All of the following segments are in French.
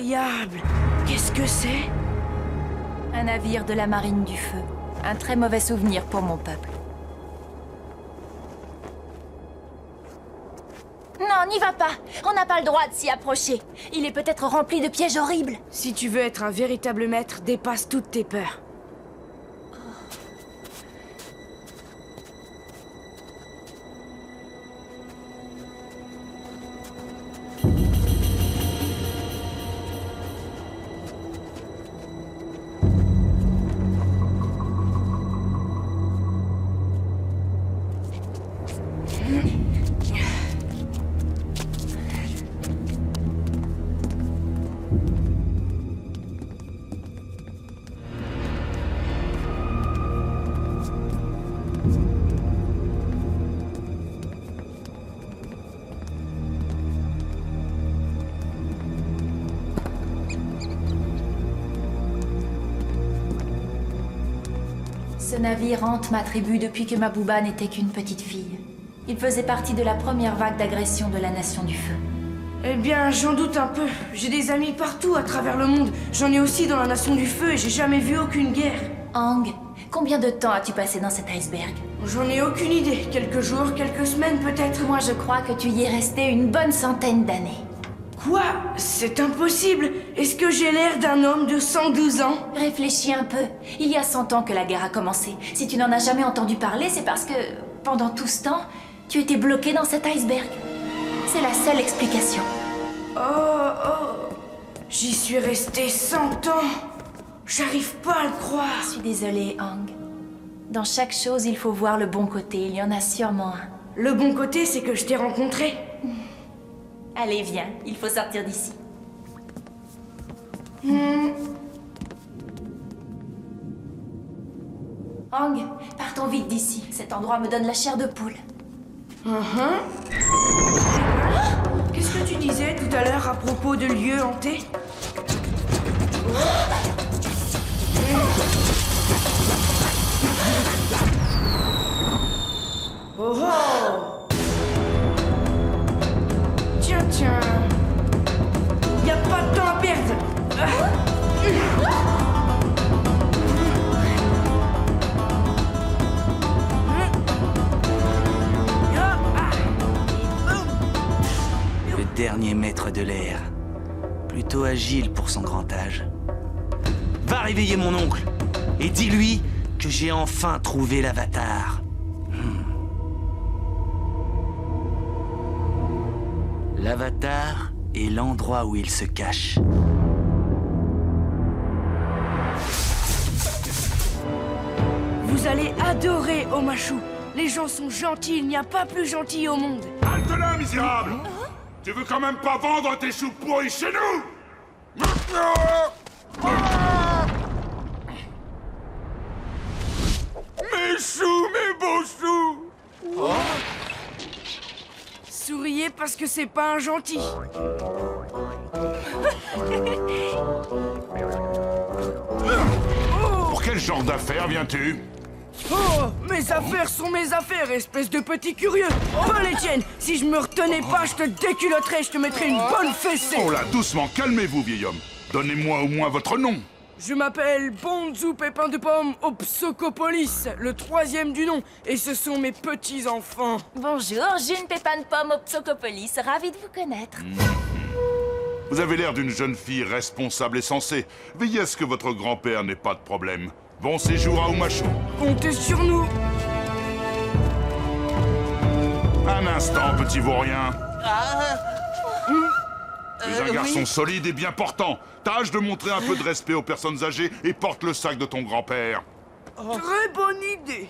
Incroyable! Qu'est-ce que c'est? Un navire de la marine du feu. Un très mauvais souvenir pour mon peuple. Non, n'y va pas! On n'a pas le droit de s'y approcher. Il est peut-être rempli de pièges horribles. Si tu veux être un véritable maître, dépasse toutes tes peurs. Ce navire hante ma tribu depuis que Mabouba n'était qu'une petite fille. Il faisait partie de la première vague d'agression de la Nation du Feu. Eh bien, j'en doute un peu. J'ai des amis partout à travers le monde. J'en ai aussi dans la Nation du Feu et j'ai jamais vu aucune guerre. Aang, combien de temps as-tu passé dans cet iceberg? J'en ai aucune idée. Quelques jours, quelques semaines peut-être. Moi, je crois que tu y es resté une bonne centaine d'années. Quoi? C'est impossible. Est-ce que j'ai l'air d'un homme de 112 ans? Réfléchis un peu. Il y a 100 ans que la guerre a commencé. Si tu n'en as jamais entendu parler, c'est parce que, pendant tout ce temps, tu étais bloqué dans cet iceberg. C'est la seule explication. Oh. J'y suis resté 100 ans. J'arrive pas à le croire. Je suis désolée, Aang. Dans chaque chose, il faut voir le bon côté. Il y en a sûrement un. Le bon côté, c'est que je t'ai rencontré. Allez, viens. Il faut sortir d'ici. Aang, partons vite d'ici. Cet endroit me donne la chair de poule. Qu'est-ce que tu disais tout à l'heure à propos de lieux hantés? Oh! Tiens. Y a pas de temps à perdre. Le dernier maître de l'air. Plutôt agile pour son grand âge. Va réveiller mon oncle et dis-lui que j'ai enfin trouvé l'avatar. L'avatar est l'endroit où il se cache. Vous allez adorer Omashu. Les gens sont gentils, il n'y a pas plus gentil au monde. Halte là, misérable! Tu veux quand même pas vendre tes choux pourris chez nous? Mes choux, mes beaux choux! Souriez parce que c'est pas un gentil. Pour quel genre d'affaires viens-tu? Oh, mes affaires sont mes affaires, espèce de petit curieux. Pas les tiennes. Si je me retenais pas, je te déculotterais, je te mettrais une bonne fessée. Oh là, doucement, calmez-vous, vieil homme. Donnez-moi au moins votre nom. Je m'appelle Bonzou Pépin de Pomme Opsocopolis, le 3e du nom, et ce sont mes petits-enfants. Bonjour, June Pépin de Pomme Opsocopolis. Ravie de vous connaître. Vous avez l'air d'une jeune fille responsable et sensée. Veillez à ce que votre grand-père n'ait pas de problème. Bon séjour à Omashu. Comptez sur nous. Un instant, petit vaurien. Tu es un garçon solide et bien portant. Tâche de montrer un peu de respect aux personnes âgées et porte le sac de ton grand-père. Très bonne idée.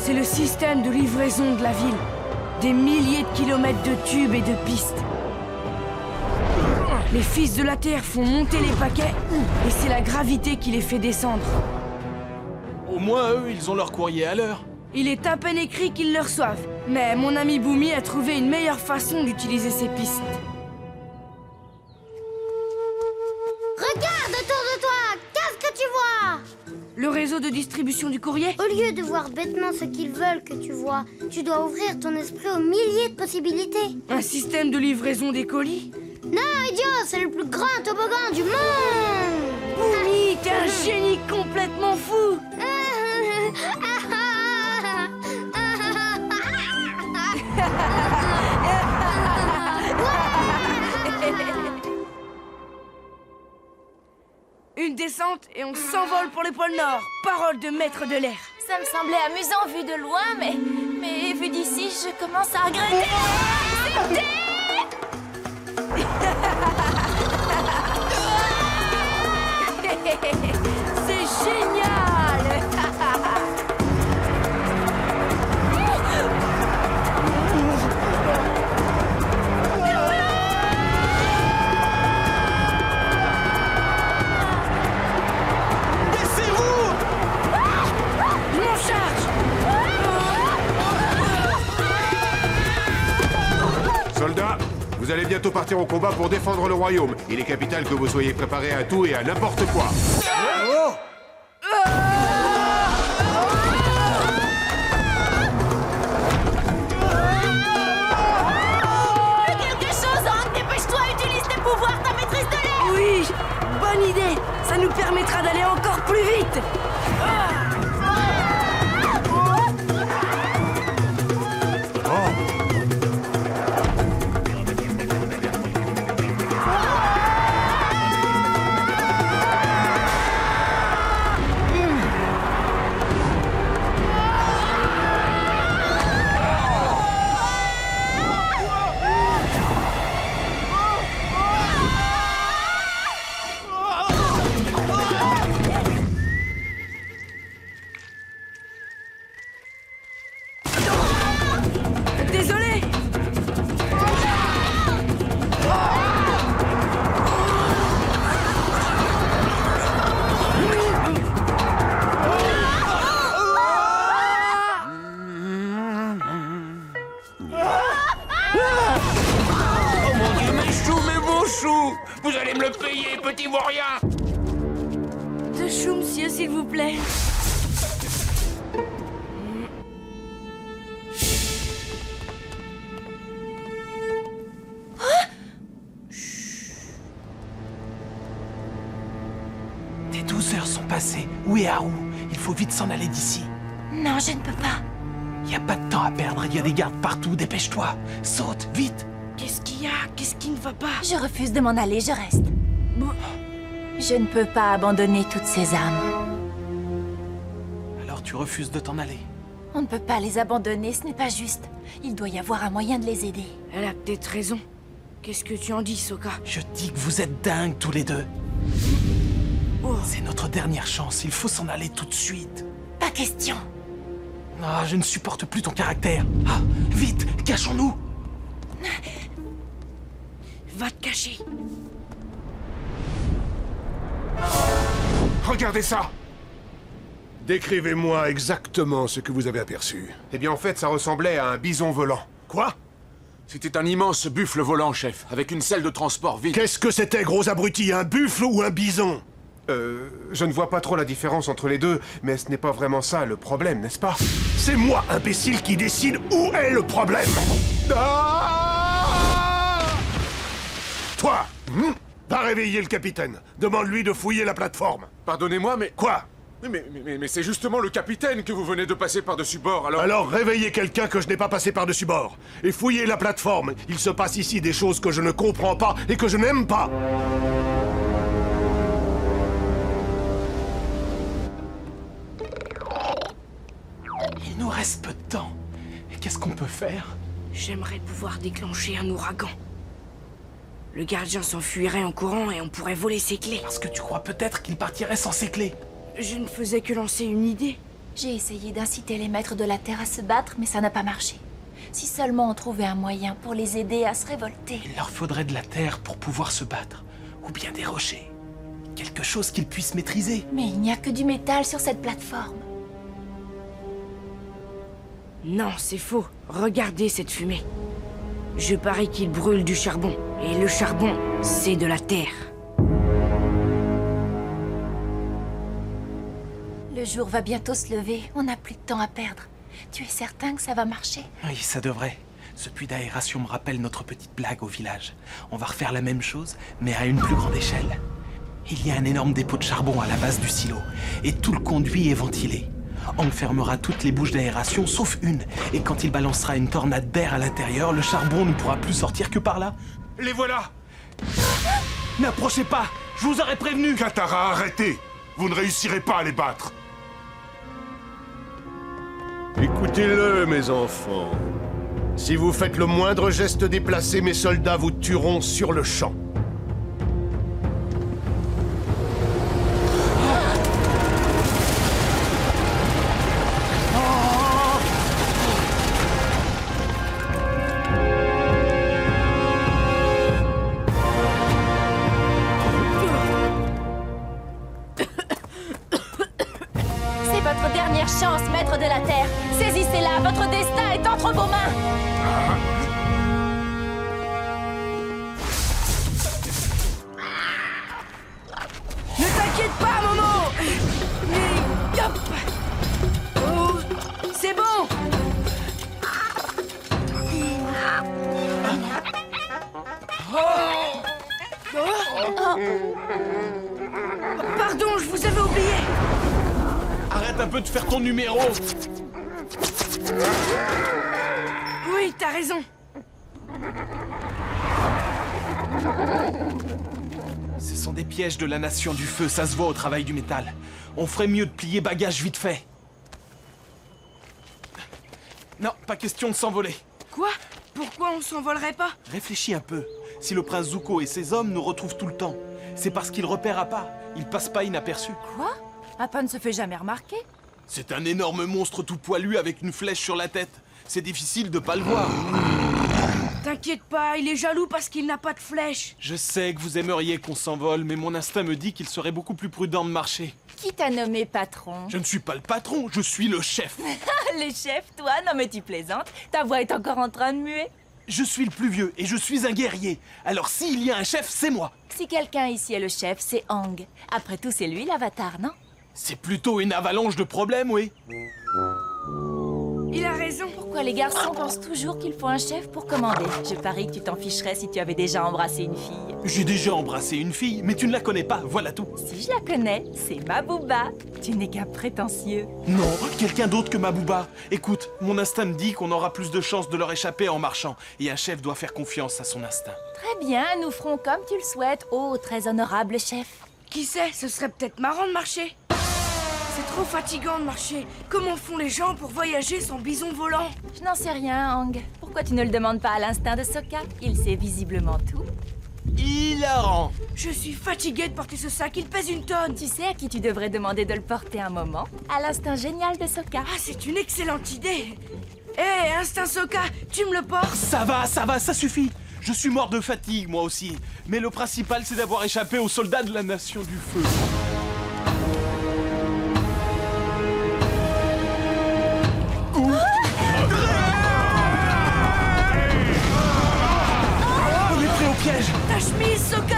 C'est le système de livraison de la ville. Des milliers de kilomètres de tubes et de pistes. Les fils de la Terre font monter les paquets, et c'est la gravité qui les fait descendre. Au moins, eux, ils ont leur courrier à l'heure. Il est à peine écrit qu'ils le reçoivent. Mais mon ami Boomy a trouvé une meilleure façon d'utiliser ces pistes. Regarde autour de toi. Qu'est-ce que tu vois? Le réseau de distribution du courrier? Au lieu de voir bêtement ce qu'ils veulent que tu vois, tu dois ouvrir ton esprit aux milliers de possibilités. Un système de livraison des colis? Non, idiot, c'est le plus grand toboggan du monde. Boomy, t'es un génie complètement fou! Une descente et on s'envole pour le pôle Nord. Parole de maître de l'air. Ça me semblait amusant vu de loin, mais vu d'ici, je commence à regretter. C'est génial! Je m'en charge! Soldats, vous allez bientôt partir au combat pour défendre le royaume. Il est capital que vous soyez préparés à tout et à n'importe quoi. Quelque chose, Hank, dépêche-toi, utilise tes pouvoirs, ta maîtrise de l'air. Oui, bonne idée. Ça nous permettra d'aller encore plus vite. Désolé. Oh mon Dieu, mes choux, mes beaux choux! Vous allez me le payer, petit vaurien! De chou, monsieur, s'il vous plaît. Tes 12 heures sont passées. Où est Haru? Il faut vite s'en aller d'ici. Non, je ne peux pas. Y a pas de temps à perdre, il y a des gardes partout, dépêche-toi! Saute, vite! Qu'est-ce qu'il y a? Qu'est-ce qui ne va pas? Je refuse de m'en aller, je reste. Je ne peux pas abandonner toutes ces âmes. Alors tu refuses de t'en aller? On ne peut pas les abandonner, ce n'est pas juste. Il doit y avoir un moyen de les aider. Elle a peut-être raison. Qu'est-ce que tu en dis, Sokka? Je dis que vous êtes dingues tous les deux. Oh. C'est notre dernière chance, il faut s'en aller tout de suite. Pas question. Ah, je ne supporte plus ton caractère. Ah, vite, cachons-nous! Va te cacher. Regardez ça! Décrivez-moi exactement ce que vous avez aperçu. Eh bien, en fait, ça ressemblait à un bison volant. Quoi? C'était un immense buffle volant, chef, avec une selle de transport vide. Qu'est-ce que c'était, gros abruti? Un buffle ou un bison? Je ne vois pas trop la différence entre les deux, mais ce n'est pas vraiment ça le problème, n'est-ce pas? C'est moi, imbécile, qui décide où est le problème! Ah! Toi, va réveiller le capitaine. Demande-lui de fouiller la plateforme. Pardonnez-moi, mais... Quoi? Mais c'est justement le capitaine que vous venez de passer par-dessus bord, alors... Alors réveillez quelqu'un que je n'ai pas passé par-dessus bord. Et fouillez la plateforme. Il se passe ici des choses que je ne comprends pas et que je n'aime pas. Il nous reste peu de temps. Et qu'est-ce qu'on peut faire? J'aimerais pouvoir déclencher un ouragan. Le gardien s'enfuirait en courant et on pourrait voler ses clés. Parce que tu crois peut-être qu'il partirait sans ses clés. Je ne faisais que lancer une idée. J'ai essayé d'inciter les maîtres de la Terre à se battre, mais ça n'a pas marché. Si seulement on trouvait un moyen pour les aider à se révolter. Il leur faudrait de la terre pour pouvoir se battre. Ou bien des rochers. Quelque chose qu'ils puissent maîtriser. Mais il n'y a que du métal sur cette plateforme. Non, c'est faux. Regardez cette fumée. Je parie qu'il brûle du charbon. Et le charbon, c'est de la terre. Le jour va bientôt se lever. On n'a plus de temps à perdre. Tu es certain que ça va marcher? Oui, ça devrait. Ce puits d'aération me rappelle notre petite blague au village. On va refaire la même chose, mais à une plus grande échelle. Il y a un énorme dépôt de charbon à la base du silo, et tout le conduit est ventilé. On fermera toutes les bouches d'aération sauf une, et quand il balancera une tornade d'air à l'intérieur, le charbon ne pourra plus sortir que par là. Les voilà! N'approchez pas! Je vous aurais prévenu! Katara, arrêtez! Vous ne réussirez pas à les battre! Écoutez-le, mes enfants. Si vous faites le moindre geste déplacé, mes soldats vous tueront sur le champ. C'est votre dernière chance, maître de la Terre. Saisissez-la, votre destin est entre vos mains. Ne t'inquiète pas, Momo! Mais... hop! Oh, c'est bon! Pardon, je vous avais oublié! Arrête un peu de faire ton numéro! Oui, t'as raison. Ce sont des pièges de la nation du feu, ça se voit au travail du métal. On ferait mieux de plier bagages vite fait. Non, pas question de s'envoler. Quoi? Pourquoi on s'envolerait pas? Réfléchis un peu. Si le prince Zuko et ses hommes nous retrouvent tout le temps, c'est parce qu'ils repèrent Appa. Ils passent pas inaperçus. Quoi? Appa ne se fait jamais remarquer. C'est un énorme monstre tout poilu avec une flèche sur la tête. C'est difficile de pas le voir. T'inquiète pas, il est jaloux parce qu'il n'a pas de flèche. Je sais que vous aimeriez qu'on s'envole, mais mon instinct me dit qu'il serait beaucoup plus prudent de marcher. Qui t'a nommé patron? Je ne suis pas le patron, je suis le chef. Les chefs, toi? Non mais tu plaisantes. Ta voix est encore en train de muer. Je suis le plus vieux et je suis un guerrier. Alors s'il y a un chef, c'est moi. Si quelqu'un ici est le chef, c'est Aang. Après tout, c'est lui l'avatar, non? C'est plutôt une avalanche de problèmes, oui. Il a raison. Pourquoi les garçons pensent toujours qu'il faut un chef pour commander? Je parie que tu t'en ficherais si tu avais déjà embrassé une fille. J'ai déjà embrassé une fille, mais tu ne la connais pas, voilà tout. Si je la connais, c'est Mabouba. Tu n'es qu'un prétentieux. Non, quelqu'un d'autre que Mabouba. Écoute, mon instinct me dit qu'on aura plus de chances de leur échapper en marchant. Et un chef doit faire confiance à son instinct. Très bien, nous ferons comme tu le souhaites, ô très honorable chef. Qui sait, ce serait peut-être marrant de marcher. C'est trop fatigant de marcher. Comment font les gens pour voyager sans bison volant? Je n'en sais rien, Aang. Pourquoi tu ne le demandes pas à l'instinct de Sokka? Il sait visiblement tout. Hilarant. Je suis fatiguée de porter ce sac, il pèse une tonne. Tu sais à qui tu devrais demander de le porter un moment? À l'instinct génial de Sokka. Ah, c'est une excellente idée. Hé, Instinct Sokka, tu me le portes? Ça va, ça suffit. Je suis mort de fatigue, moi aussi. Mais le principal, c'est d'avoir échappé aux soldats de la Nation du Feu. On est prêt au piège. Ta chemise, Sokka!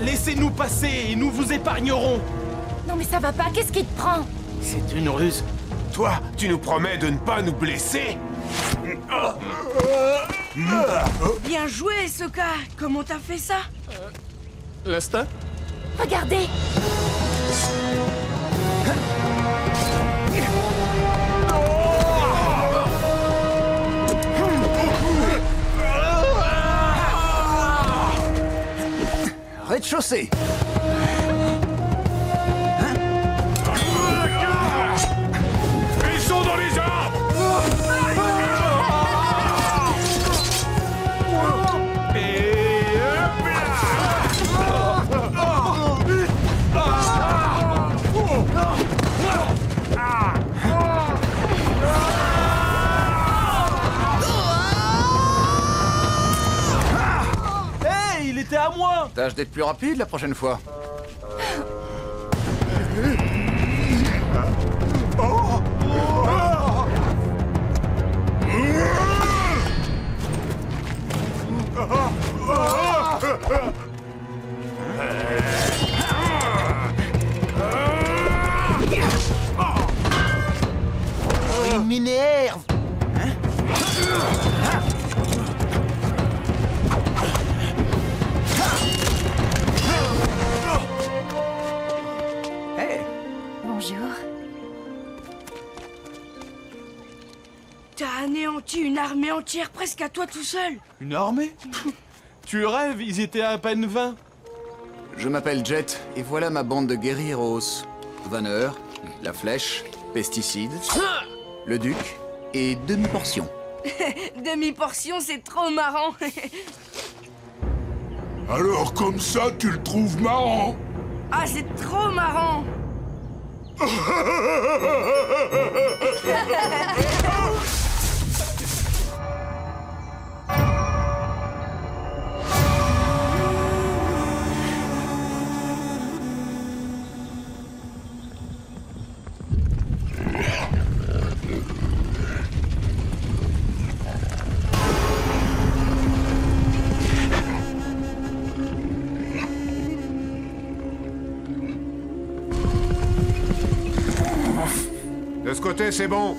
Laissez-nous passer et nous vous épargnerons. Non mais ça va pas, qu'est-ce qui te prend? C'est une ruse. Toi, tu nous promets de ne pas nous blesser? Bien joué, Sokka. Comment t'as fait ça? L'instinct? Regardez! Rez-de-chaussée. Ils sont dans les arbres! Et hop là. était à moi. Tâche d'être plus rapide la prochaine fois. Il m'énerve. Bonjour. T'as anéanti une armée entière presque à toi tout seul. Une armée? Tu rêves, ils étaient à peine 20. Je m'appelle Jet, et voilà ma bande de guerrieros. Vanneur, la flèche, pesticide, le duc, et demi-portion. Demi-portion, c'est trop marrant. Alors comme ça, tu le trouves marrant? Ah, c'est trop marrant. De ce côté, c'est bon.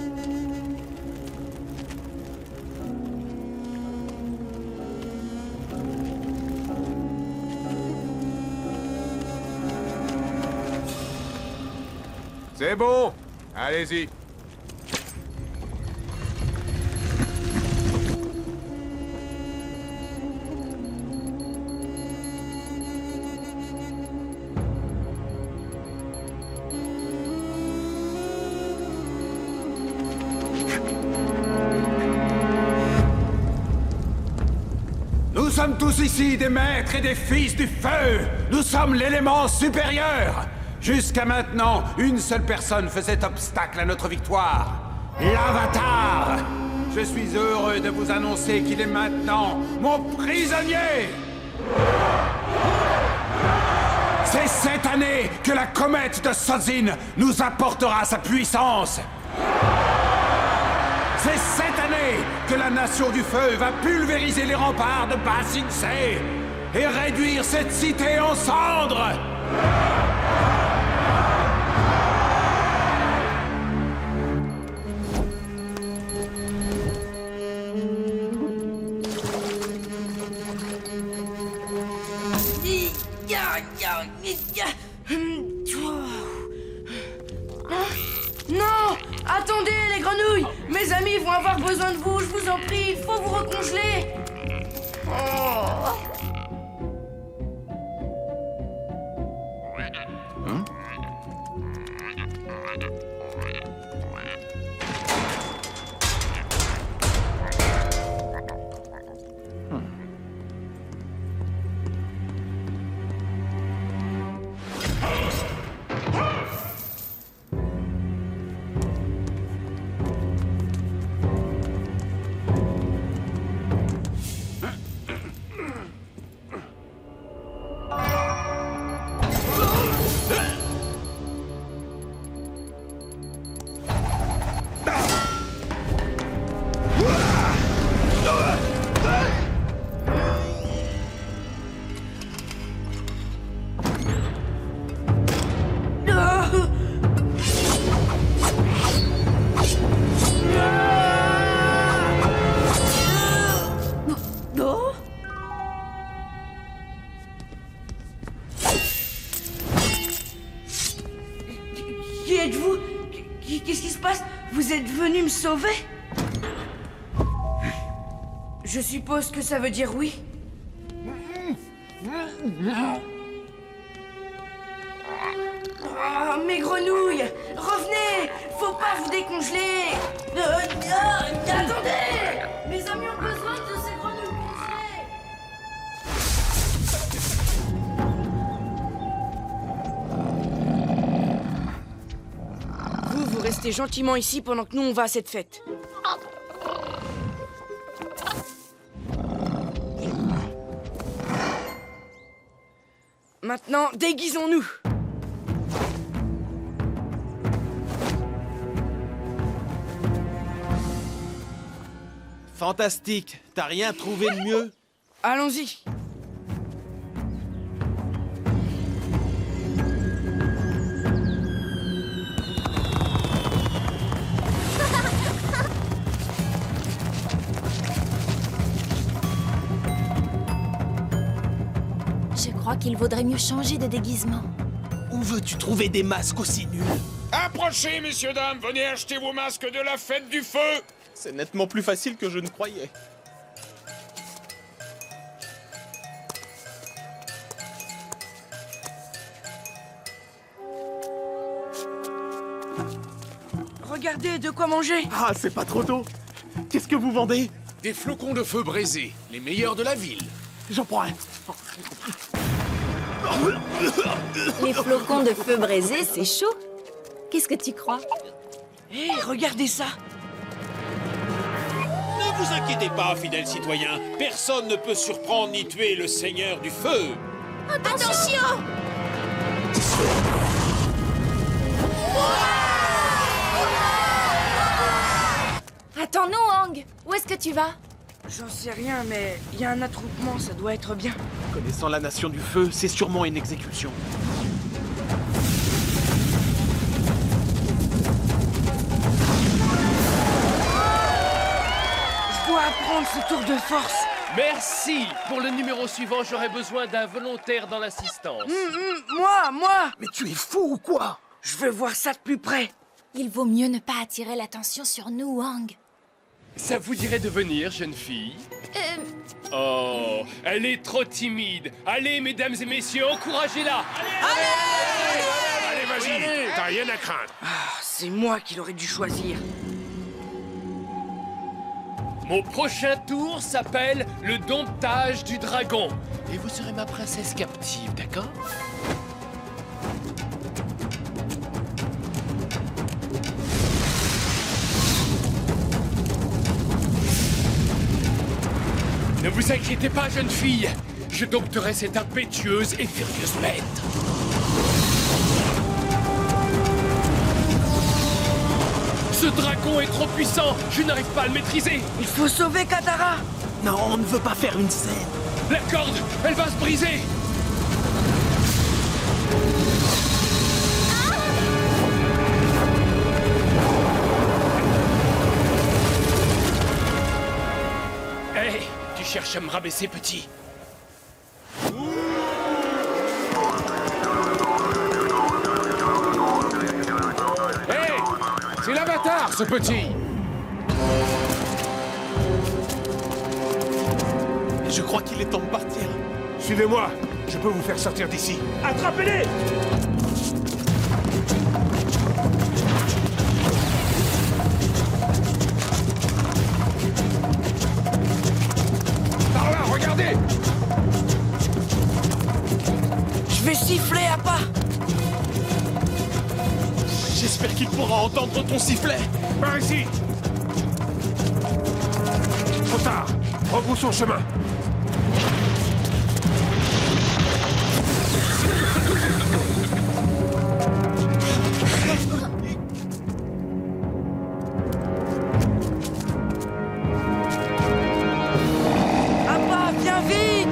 C'est bon. Allez-y. Nous sommes tous ici des maîtres et des fils du feu. Nous sommes l'élément supérieur. Jusqu'à maintenant, une seule personne faisait obstacle à notre victoire. L'Avatar. Je suis heureux de vous annoncer qu'il est maintenant mon prisonnier. C'est cette année que la comète de Sozin nous apportera sa puissance. C'est cette année que la Nation du Feu va pulvériser les remparts de Ba Sing Se et réduire cette cité en cendres. Non! Attendez, les grenouilles! Mes amis vont avoir besoin de vous, je vous en prie, il faut vous recongeler! Oh. Qui êtes-vous? Qu'est-ce qui se passe? Vous êtes venu me sauver? Je suppose que ça veut dire oui. Ah, mes grenouilles! Revenez! Faut pas vous décongeler! Attendez! Mes amis ont besoin de ces grenouilles congelées! Vous restez gentiment ici pendant que nous on va à cette fête. Maintenant, déguisons-nous. Fantastique. T'as rien trouvé de mieux? Allons-y. Je crois qu'il vaudrait mieux changer de déguisement. Où veux-tu trouver des masques aussi nuls? Approchez, messieurs, dames, venez acheter vos masques de la fête du feu. C'est nettement plus facile que je ne croyais. Regardez, de quoi manger. Ah, c'est pas trop tôt. Qu'est-ce que vous vendez? Des flocons de feu braisés, les meilleurs de la ville. J'en prends un. Les flocons de feu braisés, c'est chaud. Qu'est-ce que tu crois? Hé, regardez ça. Ne vous inquiétez pas, fidèles citoyens. Personne ne peut surprendre ni tuer le seigneur du feu. Attention! Attends-nous, Hang. Où est-ce que tu vas? J'en sais rien, mais il y a un attroupement, ça doit être bien. Connaissant la nation du feu, c'est sûrement une exécution. Je dois apprendre ce tour de force. Merci. Pour le numéro suivant, j'aurai besoin d'un volontaire dans l'assistance. Moi. Mais tu es fou ou quoi? Je veux voir ça de plus près. Il vaut mieux ne pas attirer l'attention sur nous, Hang. Ça vous dirait de venir, jeune fille? Oh, elle est trop timide. Allez, mesdames et messieurs, encouragez-la. Allez, vas-y, t'as rien à craindre. Ah, c'est moi qui l'aurais dû choisir. Mon prochain tour s'appelle le domptage du dragon. Et vous serez ma princesse captive, d'accord? Ne vous inquiétez pas, jeune fille. Je dompterai cette impétueuse et furieuse bête. Ce dragon est trop puissant. Je n'arrive pas à le maîtriser. Il faut sauver Katara. Non, on ne veut pas faire une scène. La corde, elle va se briser. Hé, tu cherches à me rabaisser, petit. Hé, c'est l'avatar, ce petit. Je crois qu'il est temps de partir. Suivez-moi, je peux vous faire sortir d'ici. Attrapez-les! Par là, regardez. Je vais siffler à pas. J'espère qu'il pourra entendre ton sifflet. Par ici. Trop tard. Rebroussons chemin. Appa, viens vite.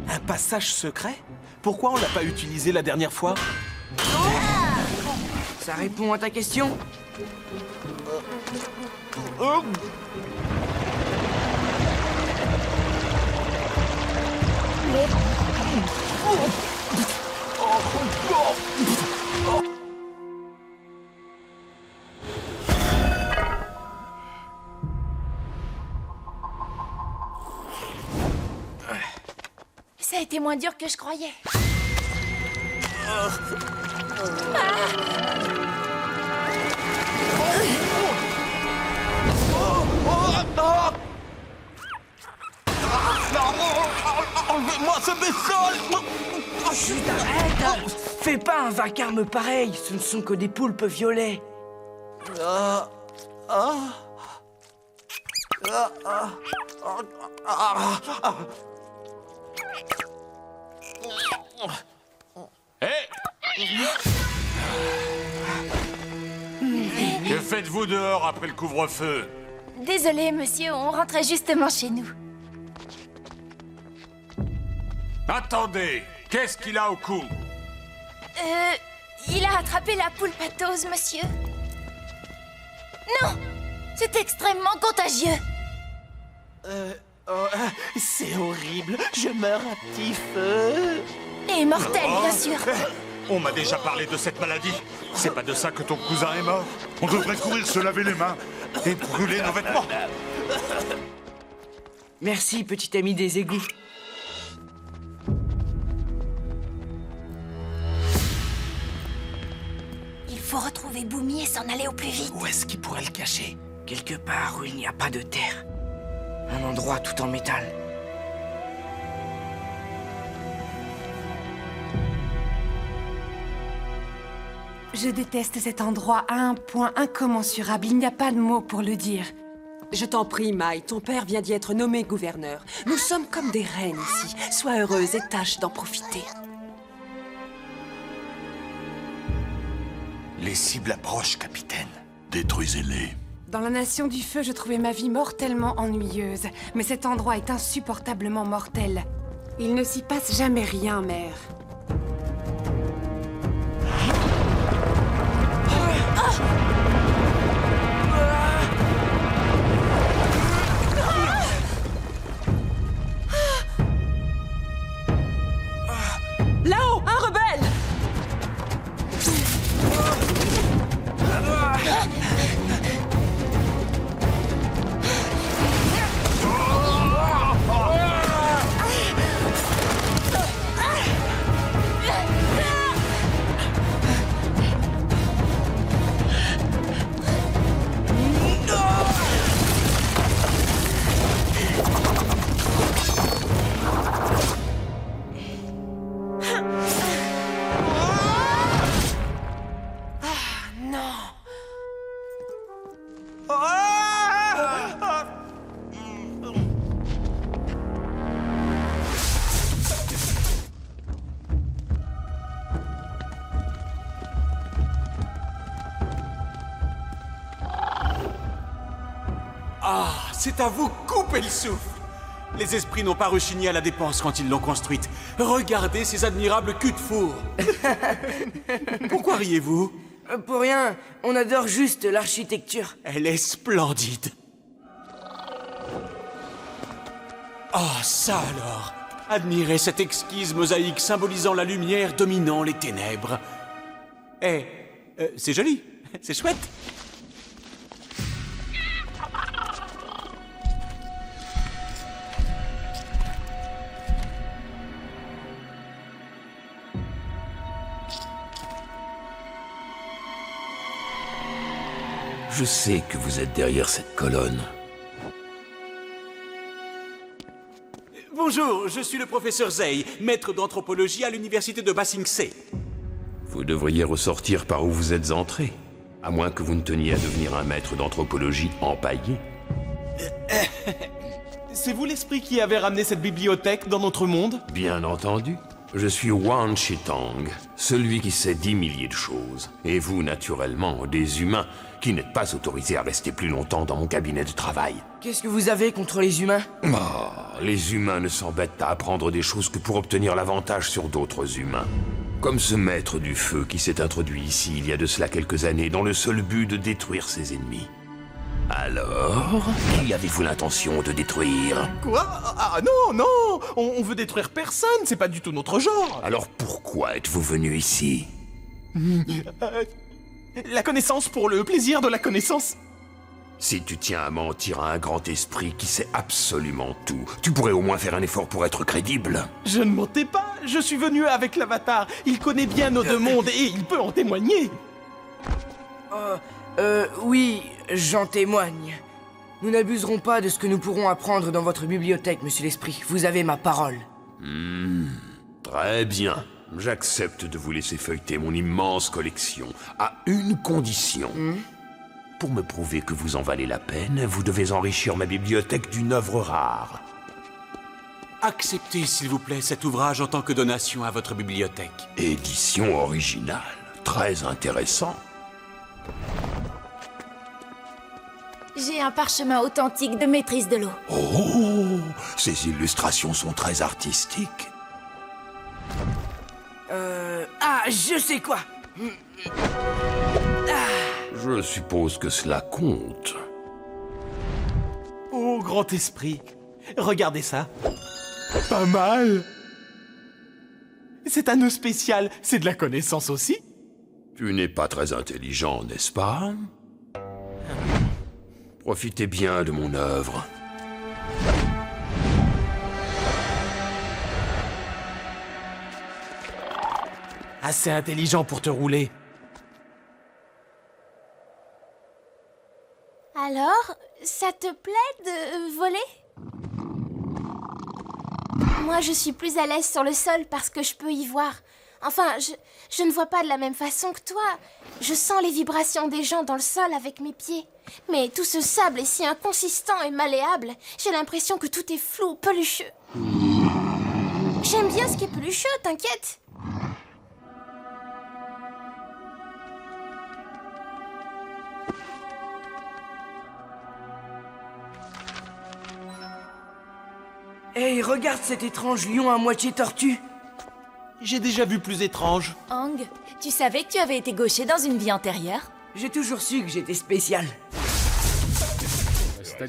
Un passage secret? Pourquoi on l'a pas utilisé la dernière fois? Ça répond à ta question? Ça a été moins dur que je croyais. Enlevez-moi ce vaisseau! Chut, arrête! Fais pas un vacarme pareil, ce ne sont que des poulpes violets. Que faites-vous dehors après le couvre-feu? Désolé, monsieur, on rentrait justement chez nous. Attendez! Qu'est-ce qu'il a au cou? Il a attrapé la poule patose, monsieur. Non! C'est extrêmement contagieux. C'est horrible, je meurs à petit feu. Et mortel, bien sûr. On m'a déjà parlé de cette maladie. C'est pas de ça que ton cousin est mort. On devrait courir se laver les mains et brûler nos vêtements. Merci, petit ami des égouts. Il faut retrouver Boomy et s'en aller au plus vite. Où est-ce qu'il pourrait le cacher? Quelque part où il n'y a pas de terre. Un endroit tout en métal. Je déteste cet endroit à un point incommensurable. Il n'y a pas de mots pour le dire. Je t'en prie, Mai, ton père vient d'y être nommé gouverneur. Nous sommes comme des reines ici. Sois heureuse et tâche d'en profiter. Les cibles approchent, capitaine. Détruisez-les. Dans la Nation du Feu, je trouvais ma vie mortellement ennuyeuse. Mais cet endroit est insupportablement mortel. Il ne s'y passe jamais rien, mère. Là-haut, un rebelle! Ah, c'est à vous couper le souffle! Les esprits n'ont pas rechigné à la dépense quand ils l'ont construite. Regardez ces admirables culs de four! Pourquoi riez-vous? Pour rien, on adore juste l'architecture. Elle est splendide! Oh, ça alors! Admirez cette exquise mosaïque symbolisant la lumière dominant les ténèbres. C'est joli, c'est chouette. Je sais que vous êtes derrière cette colonne. Bonjour, je suis le professeur Zey, maître d'anthropologie à l'université de Ba Sing Se. Vous devriez ressortir par où vous êtes entré. À moins que vous ne teniez à devenir un maître d'anthropologie empaillé. C'est vous l'esprit qui avait ramené cette bibliothèque dans notre monde? Bien entendu. Je suis Wan Chitang, celui qui sait 10 milliers de choses. Et vous, naturellement, des humains qui n'êtes pas autorisés à rester plus longtemps dans mon cabinet de travail. Qu'est-ce que vous avez contre les humains? Les humains ne s'embêtent à apprendre des choses que pour obtenir l'avantage sur d'autres humains. Comme ce maître du feu qui s'est introduit ici il y a de cela quelques années dans le seul but de détruire ses ennemis. Alors, qui avez-vous l'intention de détruire? Quoi? Ah non, non! On veut détruire personne, c'est pas du tout notre genre! Alors pourquoi êtes-vous venu ici? La connaissance pour le plaisir de la connaissance. Si tu tiens à mentir à un grand esprit qui sait absolument tout, tu pourrais au moins faire un effort pour être crédible. Je ne mentais pas, Je suis venu avec l'avatar. Il connaît bien nos deux mondes et il peut en témoigner. Oui, j'en témoigne. Nous n'abuserons pas de ce que nous pourrons apprendre dans votre bibliothèque, monsieur l'Esprit. Vous avez ma parole. Très bien. J'accepte de vous laisser feuilleter mon immense collection, à une condition. Pour me prouver que vous en valez la peine, vous devez enrichir ma bibliothèque d'une œuvre rare. Acceptez, s'il vous plaît, cet ouvrage en tant que donation à votre bibliothèque. Édition originale, très intéressant. J'ai un parchemin authentique de maîtrise de l'eau. Oh, ces illustrations sont très artistiques. Ah, je sais quoi. Je suppose que cela compte. Oh, grand esprit, regardez ça. Pas mal. C'est un nœud spécial, c'est de la connaissance aussi. Tu n'es pas très intelligent, n'est-ce pas? Profitez bien de mon œuvre. Assez intelligent pour te rouler. Alors, ça te plaît de voler? Moi, je suis plus à l'aise sur le sol parce que je peux y voir. Enfin, je ne vois pas de la même façon que toi. Je sens les vibrations des gens dans le sol avec mes pieds. Mais tout ce sable est si inconsistant et malléable, j'ai l'impression que tout est flou, pelucheux. J'aime bien ce qui est pelucheux, t'inquiète. Hey, regarde cet étrange lion à moitié tortue. J'ai déjà vu plus étrange. Ang, tu savais que tu avais été gaucher dans une vie antérieure? J'ai toujours su que j'étais spécial.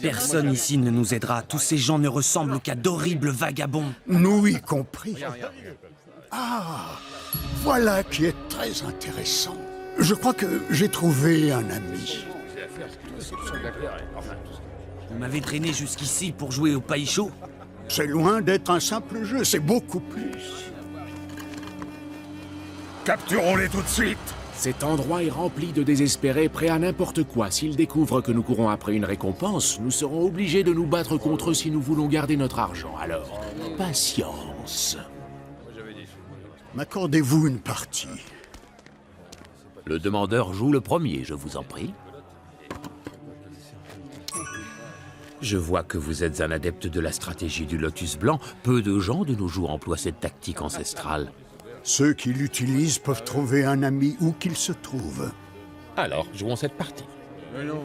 Personne ici ne nous aidera. Tous ces gens ne ressemblent qu'à d'horribles vagabonds. Nous y compris. Ah, voilà qui est très intéressant. Je crois que j'ai trouvé un ami. Vous m'avez traîné jusqu'ici pour jouer au païcho? C'est loin d'être un simple jeu, c'est beaucoup plus. Capturons-les tout de suite! Cet endroit est rempli de désespérés prêts à n'importe quoi. S'ils découvrent que nous courons après une récompense, nous serons obligés de nous battre contre eux si nous voulons garder notre argent. Alors, patience. M'accordez-vous une partie? Le demandeur joue le premier, je vous en prie. Je vois que vous êtes un adepte de la stratégie du lotus blanc. Peu de gens de nos jours emploient cette tactique ancestrale. Ceux qui l'utilisent peuvent trouver un ami où qu'il se trouve. Alors, jouons cette partie. Mais non.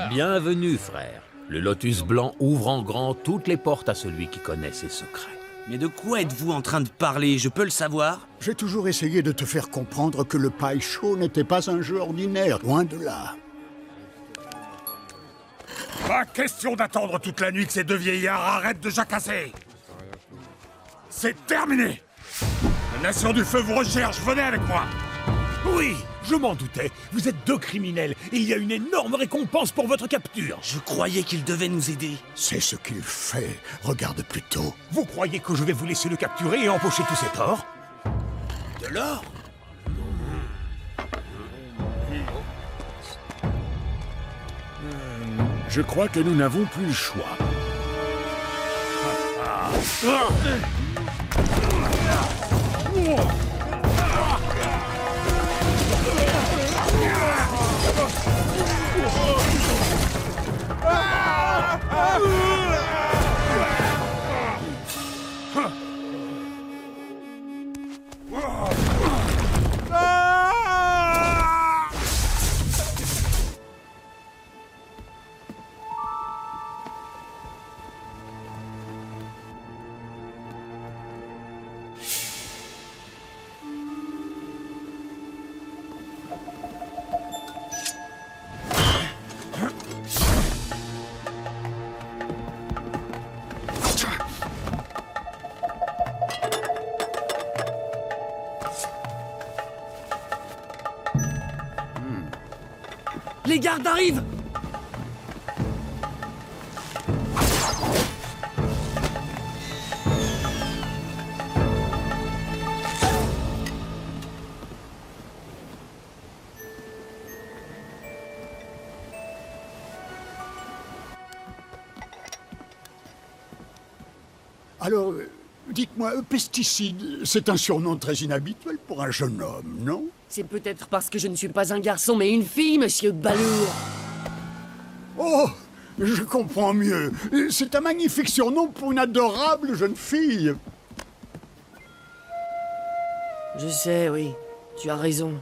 Bienvenue, frère. Le lotus blanc ouvre en grand toutes les portes à celui qui connaît ses secrets. Mais de quoi êtes-vous en train de parler? Je peux le savoir? J'ai toujours essayé de te faire comprendre que le païcho n'était pas un jeu ordinaire, loin de là. Pas question d'attendre toute la nuit que ces deux vieillards arrêtent de jacasser. C'est terminé. La Nation du Feu vous recherche, venez avec moi. Oui, je m'en doutais. Vous êtes deux criminels et il y a une énorme récompense pour votre capture. Je croyais qu'il devait nous aider. C'est ce qu'il fait. Regarde plutôt. Vous croyez que je vais vous laisser le capturer et empocher tous cet or? De l'or? Je crois que nous n'avons plus le choix. Les gardes arrivent! Alors, dites-moi, pesticide, c'est un surnom très inhabituel pour un jeune homme, non? C'est peut-être parce que je ne suis pas un garçon, mais une fille, monsieur Balour. Oh, je comprends mieux. C'est un magnifique surnom pour une adorable jeune fille. Je sais, oui. Tu as raison.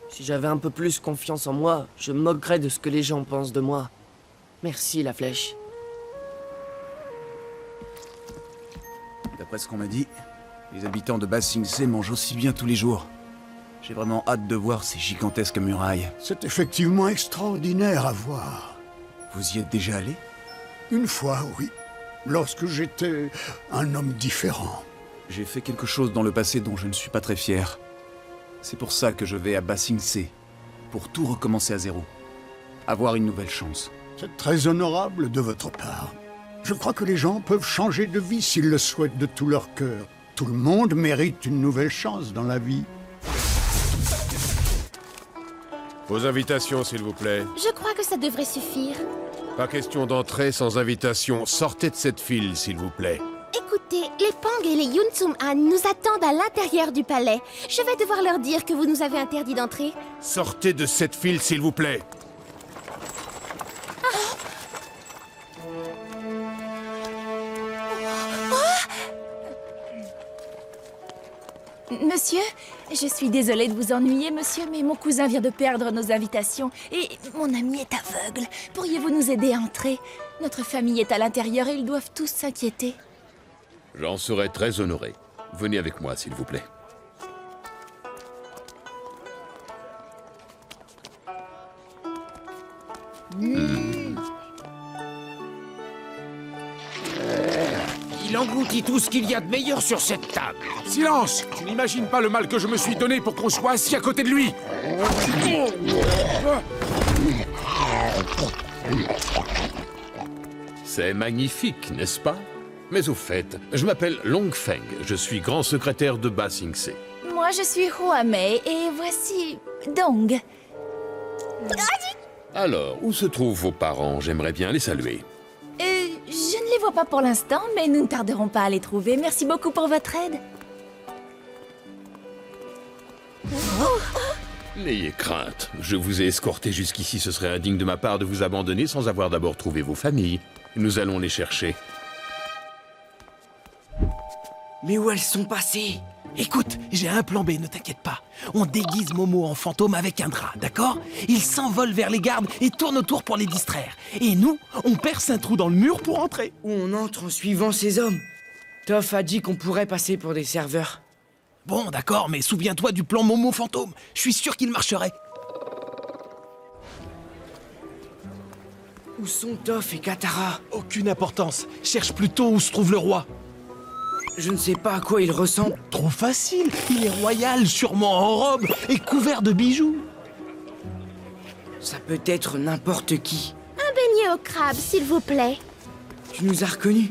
Si j'avais un peu plus confiance en moi, je me moquerais de ce que les gens pensent de moi. Merci, la flèche. D'après ce qu'on m'a dit, les habitants de Ba Sing Se mangent aussi bien tous les jours. J'ai vraiment hâte de voir ces gigantesques murailles. C'est effectivement extraordinaire à voir. Vous y êtes déjà allé? Une fois, oui. Lorsque j'étais un homme différent. J'ai fait quelque chose dans le passé dont je ne suis pas très fier. C'est pour ça que je vais à Ba Sing Se. Pour tout recommencer à zéro. Avoir une nouvelle chance. C'est très honorable de votre part. Je crois que les gens peuvent changer de vie s'ils le souhaitent de tout leur cœur. Tout le monde mérite une nouvelle chance dans la vie. Vos invitations, s'il vous plaît. Je crois que ça devrait suffire. Pas question d'entrer sans invitation. Sortez de cette file, s'il vous plaît. Écoutez, les Pang et les Yun Tsum Han nous attendent à l'intérieur du palais. Je vais devoir leur dire que vous nous avez interdit d'entrer. Sortez de cette file, s'il vous plaît. Monsieur, je suis désolée de vous ennuyer, monsieur, mais mon cousin vient de perdre nos invitations et mon ami est aveugle. Pourriez-vous nous aider à entrer? Notre famille est à l'intérieur et ils doivent tous s'inquiéter. J'en serais très honoré. Venez avec moi, s'il vous plaît. Il engloutit tout ce qu'il y a de meilleur sur cette table. Silence! Tu n'imagines pas le mal que je me suis donné pour qu'on soit assis à côté de lui. C'est magnifique, n'est-ce pas? Mais au fait, je m'appelle Long Feng. Je suis grand secrétaire de Ba Sing Se. Moi, je suis Hua Mei et voici Dong. Alors, où se trouvent vos parents? J'aimerais bien les saluer. Je ne les vois pas pour l'instant, mais nous ne tarderons pas à les trouver. Merci beaucoup pour votre aide. N'ayez crainte. Je vous ai escorté jusqu'ici. Ce serait indigne de ma part de vous abandonner sans avoir d'abord trouvé vos familles. Nous allons les chercher. Mais où elles sont passées? Écoute, j'ai un plan B, ne t'inquiète pas. On déguise Momo en fantôme avec un drap, d'accord? Il s'envole vers les gardes et tourne autour pour les distraire. Et nous, on perce un trou dans le mur pour entrer. Ou on entre en suivant ces hommes. Toph a dit qu'on pourrait passer pour des serveurs. Bon, d'accord, mais souviens-toi du plan Momo fantôme. Je suis sûr qu'il marcherait. Où sont Toph et Katara? Aucune importance. Cherche plutôt où se trouve le roi. Je ne sais pas à quoi il ressemble. Trop facile. Il est royal, sûrement en robe et couvert de bijoux. Ça peut être n'importe qui. Un beignet au crabe, s'il vous plaît. Tu nous as reconnus?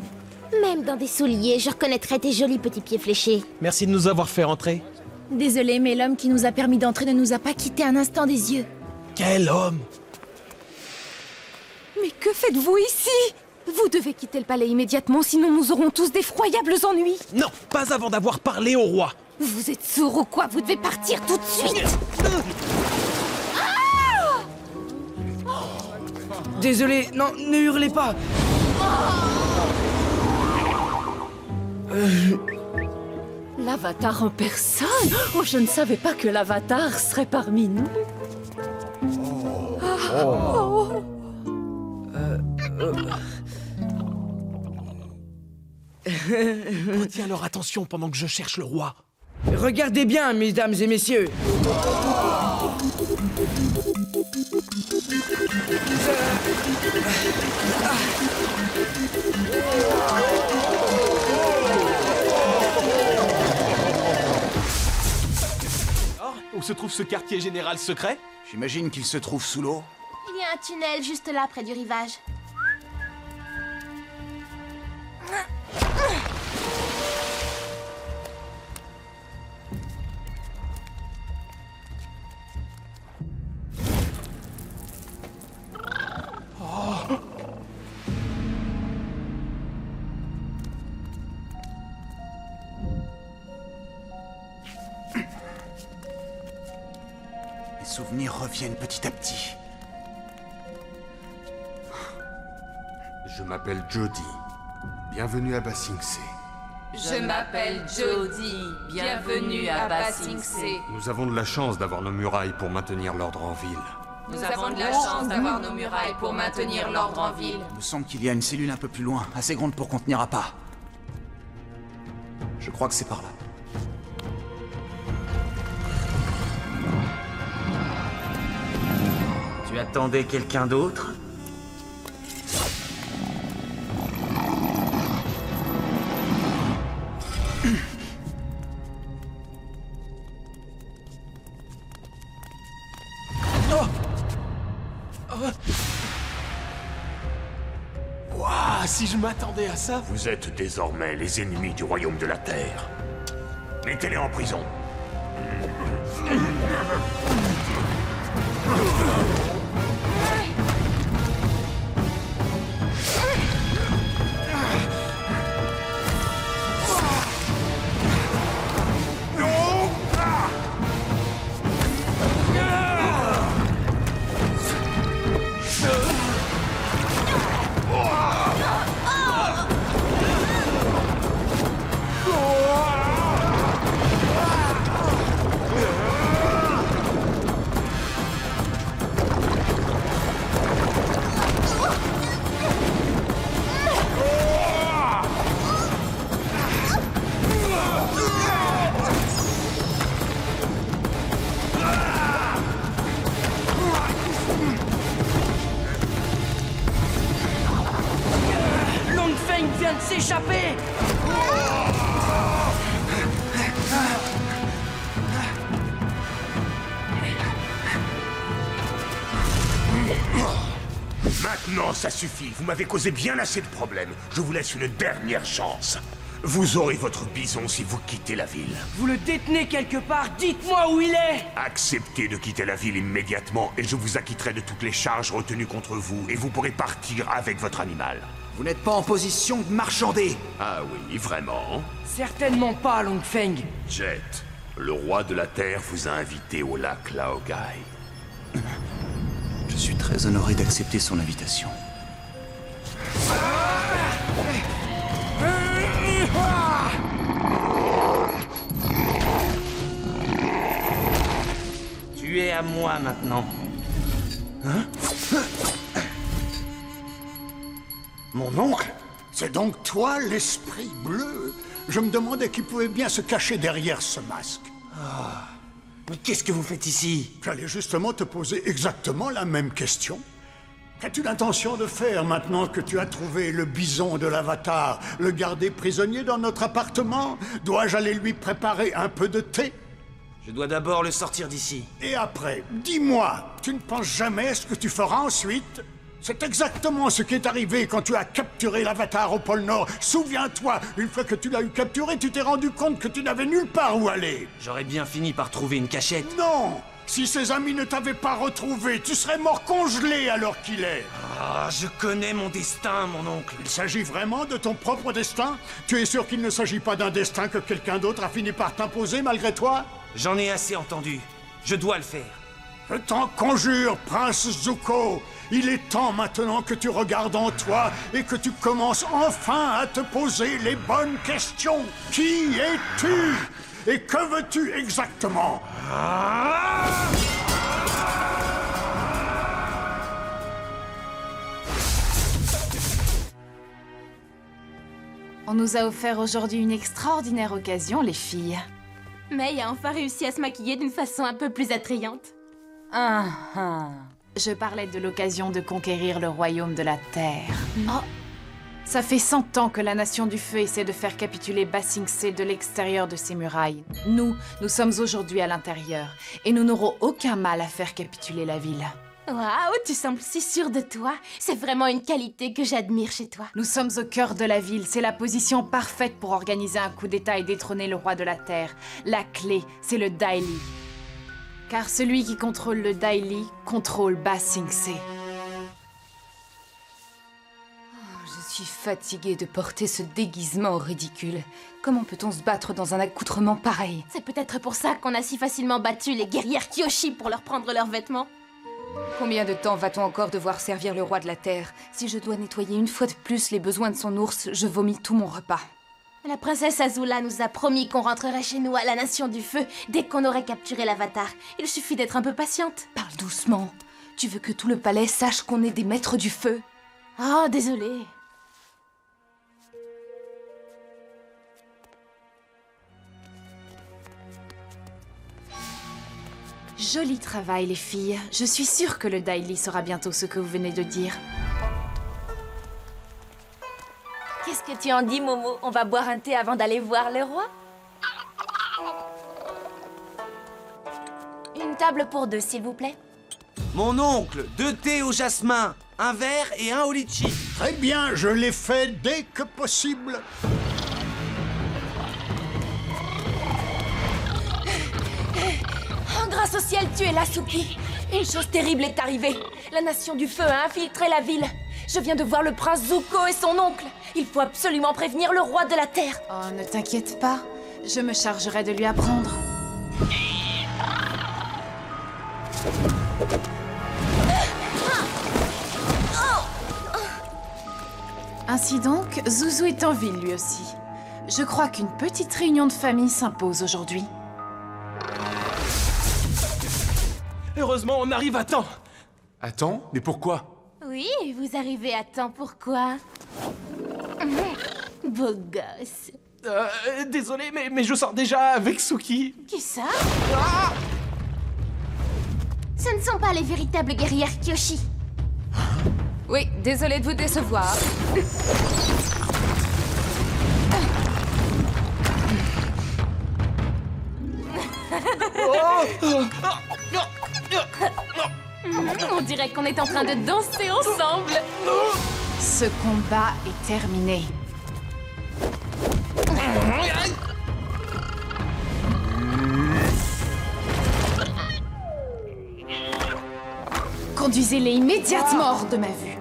Même dans des souliers, je reconnaîtrais tes jolis petits pieds fléchés. Merci de nous avoir fait rentrer. Désolé, mais l'homme qui nous a permis d'entrer ne nous a pas quitté un instant des yeux. Quel homme? Mais que faites-vous ici? Vous devez quitter le palais immédiatement, sinon nous aurons tous d'effroyables ennuis. Non, pas avant d'avoir parlé au roi. Vous êtes sourd ou quoi? Vous devez partir tout de suite. Désolé, non, ne hurlez pas. L'avatar en personne? Oh, je ne savais pas que l'avatar serait parmi nous. Retiens leur attention pendant que je cherche le roi. Regardez bien, mesdames et messieurs. Où se trouve ce quartier général secret? J'imagine qu'il se trouve sous l'eau. Il y a un tunnel juste là, près du rivage. Les souvenirs reviennent petit à petit. Je m'appelle Jody. Bienvenue à Ba Sing Se. Je m'appelle Jody. Bienvenue à Ba Sing Se. Nous avons de la chance d'avoir nos murailles pour maintenir l'ordre en ville. Nous avons de la chance d'avoir nos murailles pour maintenir l'ordre en ville. Il me semble qu'il y a une cellule un peu plus loin, assez grande pour contenir Appa. Je crois que c'est par là. Tu attendais quelqu'un d'autre? Waouh, si je m'attendais à ça... Vous êtes désormais les ennemis du royaume de la Terre. Mettez-les en prison. Long Feng vient de s'échapper. Maintenant, ça suffit. Vous m'avez causé bien assez de problèmes. Je vous laisse une dernière chance. Vous aurez votre bison si vous quittez la ville. Vous le détenez quelque part, dites-moi où il est. Acceptez de quitter la ville immédiatement et je vous acquitterai de toutes les charges retenues contre vous et vous pourrez partir avec votre animal. Vous n'êtes pas en position de marchander. Ah oui, vraiment? Certainement pas, Long Feng. Jet, le roi de la Terre vous a invité au lac Laogai. Je suis très honoré d'accepter son invitation. Tu es à moi maintenant. Hein? Mon oncle? C'est donc toi, l'esprit bleu? Je me demandais qui pouvait bien se cacher derrière ce masque. Ah. Mais qu'est-ce que vous faites ici? J'allais justement te poser exactement la même question. Qu'as-tu l'intention de faire maintenant que tu as trouvé le bison de l'Avatar? Le garder prisonnier dans notre appartement? Dois-je aller lui préparer un peu de thé? Je dois d'abord le sortir d'ici. Et après, dis-moi, tu ne penses jamais à ce que tu feras ensuite? C'est exactement ce qui est arrivé quand tu as capturé l'Avatar au pôle Nord. Souviens-toi, une fois que tu l'as eu capturé, tu t'es rendu compte que tu n'avais nulle part où aller. J'aurais bien fini par trouver une cachette. Non! Si ses amis ne t'avaient pas retrouvé, tu serais mort congelé alors qu'il est. Ah, je connais mon destin, mon oncle. Il s'agit vraiment de ton propre destin? Tu es sûr qu'il ne s'agit pas d'un destin que quelqu'un d'autre a fini par t'imposer malgré toi? J'en ai assez entendu. Je dois le faire. Je t'en conjure, prince Zuko. Il est temps maintenant que tu regardes en toi et que tu commences enfin à te poser les bonnes questions. Qui es-tu? Et que veux-tu exactement? On nous a offert aujourd'hui une extraordinaire occasion, les filles. May a enfin réussi à se maquiller d'une façon un peu plus attrayante. Je parlais de l'occasion de conquérir le royaume de la Terre. Oh. Ça fait 100 ans que la Nation du Feu essaie de faire capituler Ba Sing Se de l'extérieur de ses murailles. Nous sommes aujourd'hui à l'intérieur, et nous n'aurons aucun mal à faire capituler la ville. Waouh, tu sembles si sûr de toi. C'est vraiment une qualité que j'admire chez toi. Nous sommes au cœur de la ville, c'est la position parfaite pour organiser un coup d'état et détrôner le roi de la Terre. La clé, c'est le Daily. Car celui qui contrôle le Daily contrôle Ba Sing Se. Je suis fatiguée de porter ce déguisement ridicule. Comment peut-on se battre dans un accoutrement pareil? C'est peut-être pour ça qu'on a si facilement battu les guerrières Kyoshi pour leur prendre leurs vêtements. Combien de temps va-t-on encore devoir servir le roi de la Terre? Si je dois nettoyer une fois de plus les besoins de son ours, je vomis tout mon repas. La princesse Azula nous a promis qu'on rentrerait chez nous à la Nation du Feu dès qu'on aurait capturé l'Avatar. Il suffit d'être un peu patiente. Parle doucement. Tu veux que tout le palais sache qu'on est des maîtres du feu? Oh, désolée. Joli travail, les filles. Je suis sûre que le Daily saura bientôt ce que vous venez de dire. Qu'est-ce que tu en dis, Momo? On va boire un thé avant d'aller voir le roi? Une table pour deux, s'il vous plaît. Mon oncle, 2 thés au jasmin, un vert et un au litchi. Très bien, je l'ai fait dès que possible. Oh, grâce au ciel, tu es là, Suki. Une chose terrible est arrivée. La Nation du Feu a infiltré la ville. Je viens de voir le prince Zuko et son oncle. Il faut absolument prévenir le roi de la Terre. Oh, ne t'inquiète pas. Je me chargerai de lui apprendre. Ainsi donc, Zouzou est en ville lui aussi. Je crois qu'une petite réunion de famille s'impose aujourd'hui. Heureusement, on arrive à temps. À temps? Mais pourquoi? Oui, vous arrivez à temps, pourquoi? Beau gosse. Désolé, mais je sors déjà avec Suki. Qui ça? Ce ne sont pas les véritables guerrières Kyoshi. Oui, désolé de vous décevoir. On dirait qu'on est en train de danser ensemble. Ce combat est terminé. Conduisez-les immédiatement hors de ma vue.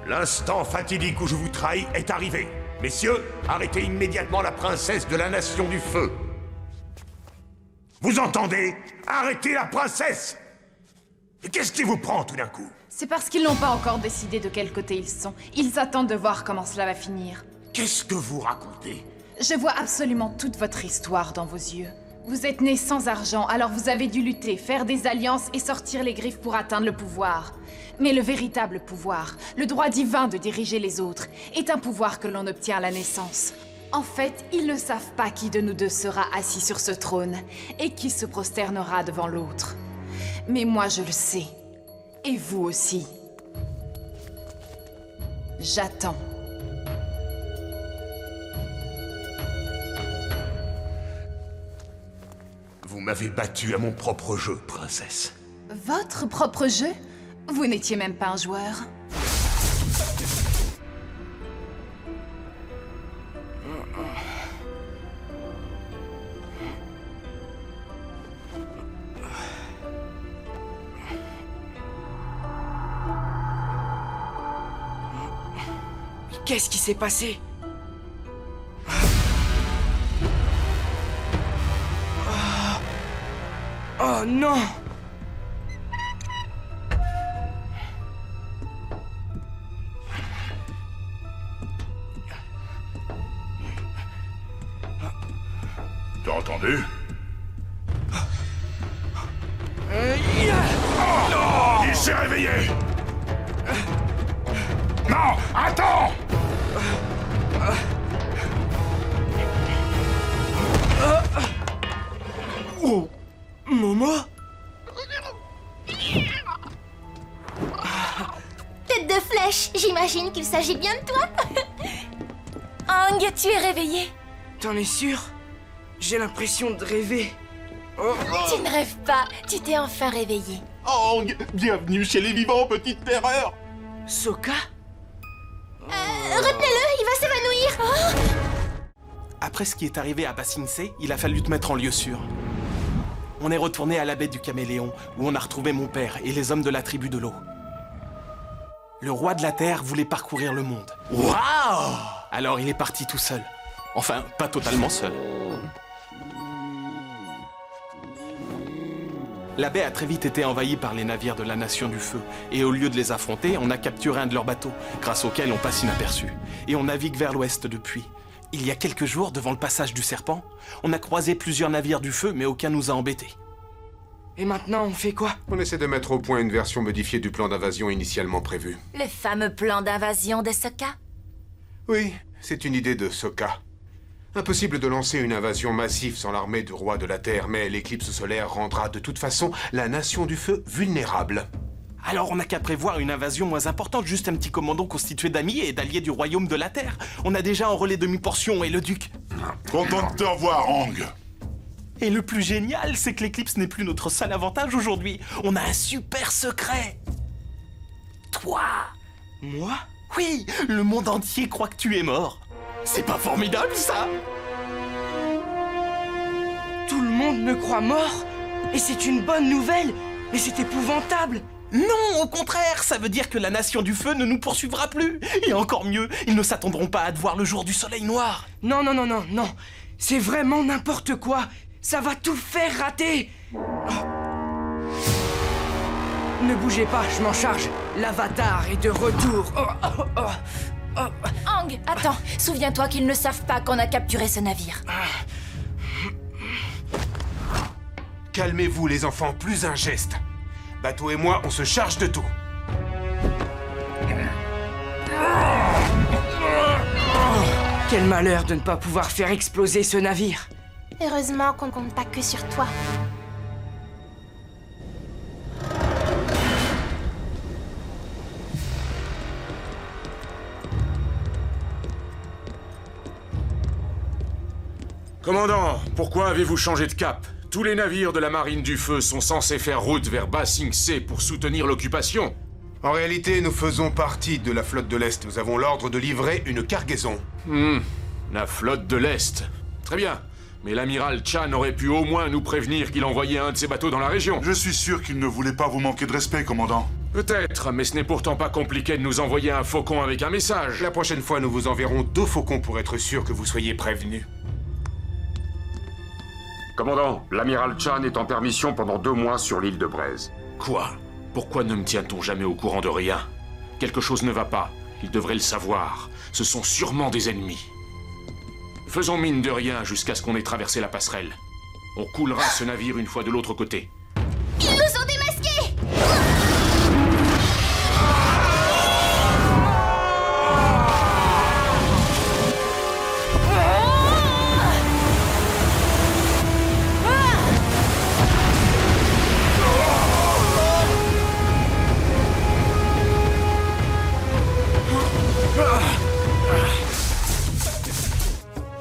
L'instant fatidique où je vous trahis est arrivé. Messieurs, arrêtez immédiatement la princesse de la Nation du Feu. Vous entendez? Arrêtez la princesse! Qu'est-ce qui vous prend tout d'un coup? C'est parce qu'ils n'ont pas encore décidé de quel côté ils sont. Ils attendent de voir comment cela va finir. Qu'est-ce que vous racontez? Je vois absolument toute votre histoire dans vos yeux. Vous êtes nés sans argent, alors vous avez dû lutter, faire des alliances et sortir les griffes pour atteindre le pouvoir. Mais le véritable pouvoir, le droit divin de diriger les autres, est un pouvoir que l'on obtient à la naissance. En fait, ils ne savent pas qui de nous deux sera assis sur ce trône et qui se prosternera devant l'autre. Mais moi, je le sais. Et vous aussi. J'attends. Vous m'avez battu à mon propre jeu, princesse. Votre propre jeu? Vous n'étiez même pas un joueur. Qu'est-ce qui s'est passé? Oh non! T'as entendu? Il s'est réveillé! Non! Attends! Oh! Momo? Tête de Flèche, j'imagine qu'il s'agit bien de toi. Aang, tu es réveillé? T'en es sûr? J'ai l'impression de rêver. Tu ne rêves pas, tu t'es enfin réveillé. Aang, bienvenue chez les vivants, petite terreur. Sokka? Retenez-le, il va s'évanouir. Après ce qui est arrivé à Ba Sing Se, il a fallu te mettre en lieu sûr. On est retourné à la baie du Caméléon, où on a retrouvé mon père et les hommes de la tribu de l'eau. Le roi de la Terre voulait parcourir le monde. Waouh! Alors il est parti tout seul. Enfin, pas totalement seul. La baie a très vite été envahie par les navires de la Nation du Feu, et au lieu de les affronter, on a capturé un de leurs bateaux, grâce auquel on passe inaperçu. Et on navigue vers l'ouest depuis. Il y a quelques jours, devant le passage du Serpent, on a croisé plusieurs navires du Feu, mais aucun nous a embêtés. Et maintenant, on fait quoi? On essaie de mettre au point une version modifiée du plan d'invasion initialement prévu. Le fameux plan d'invasion de Sokka? Oui, c'est une idée de Sokka. Impossible de lancer une invasion massive sans l'armée du roi de la Terre, mais l'éclipse solaire rendra de toute façon la Nation du Feu vulnérable. Alors on n'a qu'à prévoir une invasion moins importante, juste un petit commandant constitué d'amis et d'alliés du royaume de la Terre. On a déjà en relais demi-portion et le duc. Content de te revoir, Aang. Et le plus génial, c'est que l'éclipse n'est plus notre seul avantage aujourd'hui. On a un super secret. Toi. Moi? Oui, le monde entier croit que tu es mort. C'est pas formidable, ça? Tout le monde me croit mort? Et c'est une bonne nouvelle? Mais c'est épouvantable! Non, au contraire, ça veut dire que la Nation du Feu ne nous poursuivra plus. Et encore mieux, ils ne s'attendront pas à te voir le jour du soleil noir. Non, non, non, non, non. C'est vraiment n'importe quoi. Ça va tout faire rater. Oh. Ne bougez pas, je m'en charge. L'avatar est de retour. Aang, attends, souviens-toi qu'ils ne savent pas qu'on a capturé ce navire. Calmez-vous les enfants, plus un geste. Bateau et moi, on se charge de tout. Quel malheur de ne pas pouvoir faire exploser ce navire. Heureusement qu'on ne compte pas que sur toi. Commandant, pourquoi avez-vous changé de cap? Tous les navires de la marine du feu sont censés faire route vers Ba Sing Se pour soutenir l'occupation. En réalité, nous faisons partie de la flotte de l'Est. Nous avons l'ordre de livrer une cargaison. La flotte de l'Est. Très bien. Mais l'amiral Chan aurait pu au moins nous prévenir qu'il envoyait un de ses bateaux dans la région. Je suis sûr qu'il ne voulait pas vous manquer de respect, commandant. Peut-être, mais ce n'est pourtant pas compliqué de nous envoyer un faucon avec un message. La prochaine fois, nous vous enverrons 2 faucons pour être sûr que vous soyez prévenus. Commandant, l'amiral Chan est en permission pendant 2 mois sur l'île de Braise. Quoi? Pourquoi ne me tient-on jamais au courant de rien? Quelque chose ne va pas. Il devrait le savoir. Ce sont sûrement des ennemis. Faisons mine de rien jusqu'à ce qu'on ait traversé la passerelle. On coulera ce navire une fois de l'autre côté. Ils nous ont démasqués!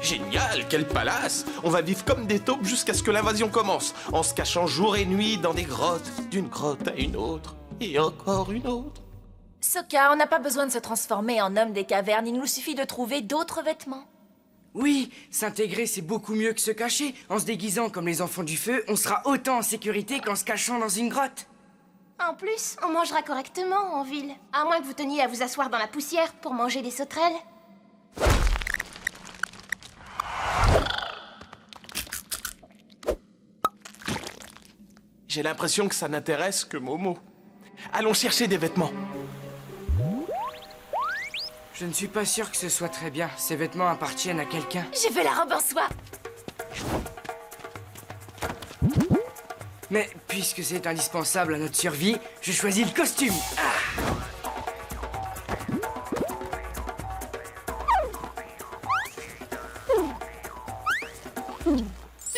Génial, quel palace! On va vivre comme des taupes jusqu'à ce que l'invasion commence, en se cachant jour et nuit dans des grottes, d'une grotte à une autre, et encore une autre. Sokka, on n'a pas besoin de se transformer en homme des cavernes, il nous suffit de trouver d'autres vêtements. Oui, s'intégrer c'est beaucoup mieux que se cacher. En se déguisant comme les enfants du feu, on sera autant en sécurité qu'en se cachant dans une grotte. En plus, on mangera correctement en ville. À moins que vous teniez à vous asseoir dans la poussière pour manger des sauterelles. J'ai l'impression que ça n'intéresse que Momo. Allons chercher des vêtements. Je ne suis pas sûr que ce soit très bien. Ces vêtements appartiennent à quelqu'un. Je veux la robe en soie. Mais puisque c'est indispensable à notre survie, je choisis le costume.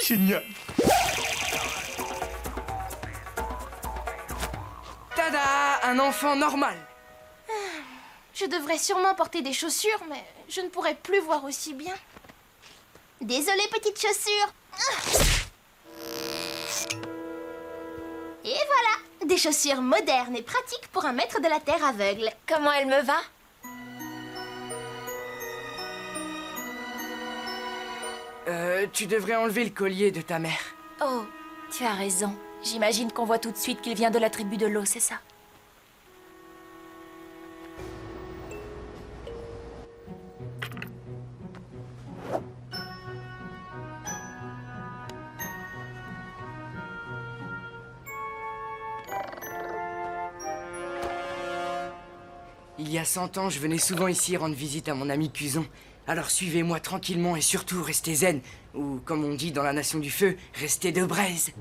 Génial. Tada! Un enfant normal. Je devrais sûrement porter des chaussures, mais je ne pourrais plus voir aussi bien. Désolée, petite chaussure. Et voilà, des chaussures modernes et pratiques pour un maître de la terre aveugle. Comment elle me va? Tu devrais enlever le collier de ta mère. Oh, tu as raison. J'imagine qu'on voit tout de suite qu'il vient de la tribu de l'eau, c'est ça? Il y a 100 ans, je venais souvent ici rendre visite à mon ami Cuson. Alors suivez-moi tranquillement et surtout restez zen. Ou, comme on dit dans la Nation du Feu, restez de braise.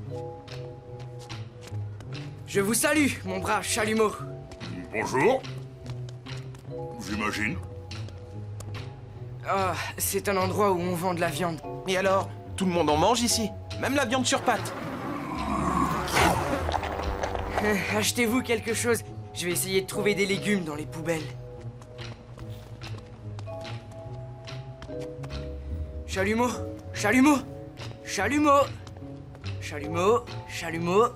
Je vous salue, mon brave chalumeau. Bonjour. J'imagine. Ah, c'est un endroit où on vend de la viande. Et alors, tout le monde en mange ici? Même la viande sur pattes? Achetez-vous quelque chose. Je vais essayer de trouver des légumes dans les poubelles. Chalumeau, chalumeau, chalumeau, chalumeau, chalumeau.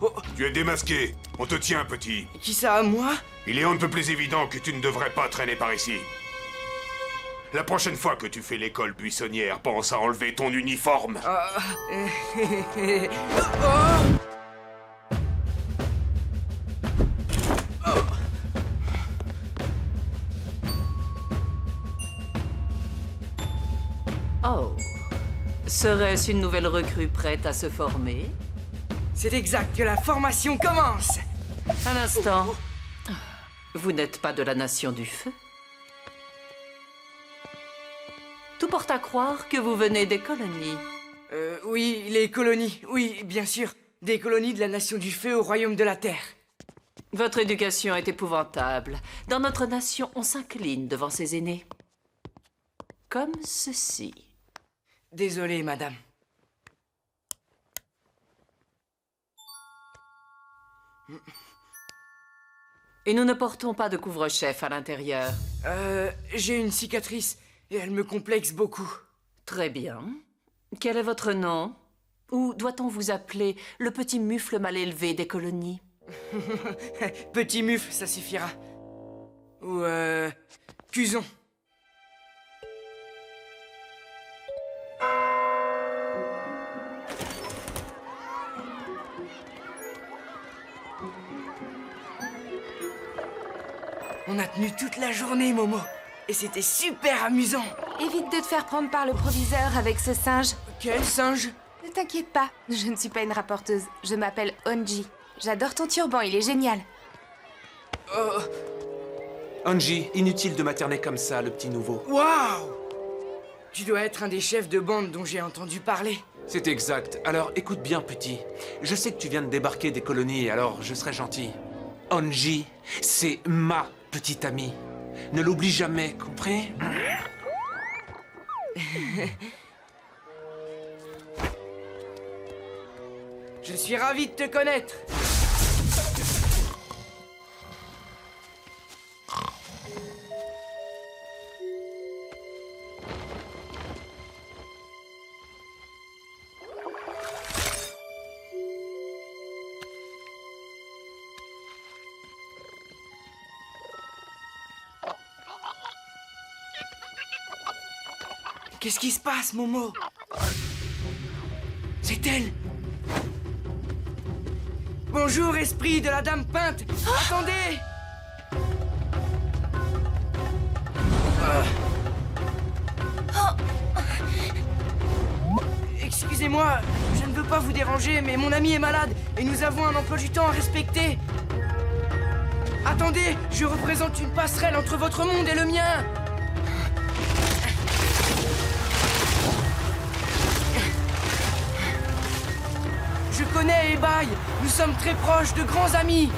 Oh. Tu es démasqué. On te tient, petit. Qui ça, moi? Il est on ne peut plus évident que tu ne devrais pas traîner par ici. La prochaine fois que tu fais l'école buissonnière, pense à enlever ton uniforme. Oh. Serait-ce une nouvelle recrue prête à se former? C'est exact, que la formation commence! Un instant. Vous n'êtes pas de la Nation du Feu? Tout porte à croire que vous venez des colonies. Oui, les colonies. Oui, bien sûr. Des colonies de la Nation du Feu au Royaume de la Terre. Votre éducation est épouvantable. Dans notre nation, on s'incline devant ses aînés. Comme ceci. Désolé, madame. Et nous ne portons pas de couvre-chef à l'intérieur. J'ai une cicatrice et elle me complexe beaucoup. Très bien. Quel est votre nom? Ou doit-on vous appeler le petit mufle mal élevé des colonies? Petit mufle, ça suffira. Ou Cuson. On a tenu toute la journée, Momo. Et c'était super amusant. Évite de te faire prendre par le proviseur avec ce singe. Quel singe? Ne t'inquiète pas, je ne suis pas une rapporteuse. Je m'appelle Onji. J'adore ton turban, il est génial. Onji, inutile de materner comme ça, le petit nouveau. Waouh! Tu dois être un des chefs de bande dont j'ai entendu parler. C'est exact. Alors écoute bien, petit. Je sais que tu viens de débarquer des colonies, alors je serai gentil. Onji, c'est ma petite amie. Ne l'oublie jamais, compris? Je suis ravi de te connaître. Qu'est-ce qui se passe, Momo? C'est elle! Bonjour, esprit de la Dame Peinte! Attendez! Excusez-moi, je ne veux pas vous déranger, mais mon ami est malade et nous avons un emploi du temps à respecter. Attendez, je représente une passerelle entre votre monde et le mien. Je connais Ebaï, nous sommes très proches, de grands amis.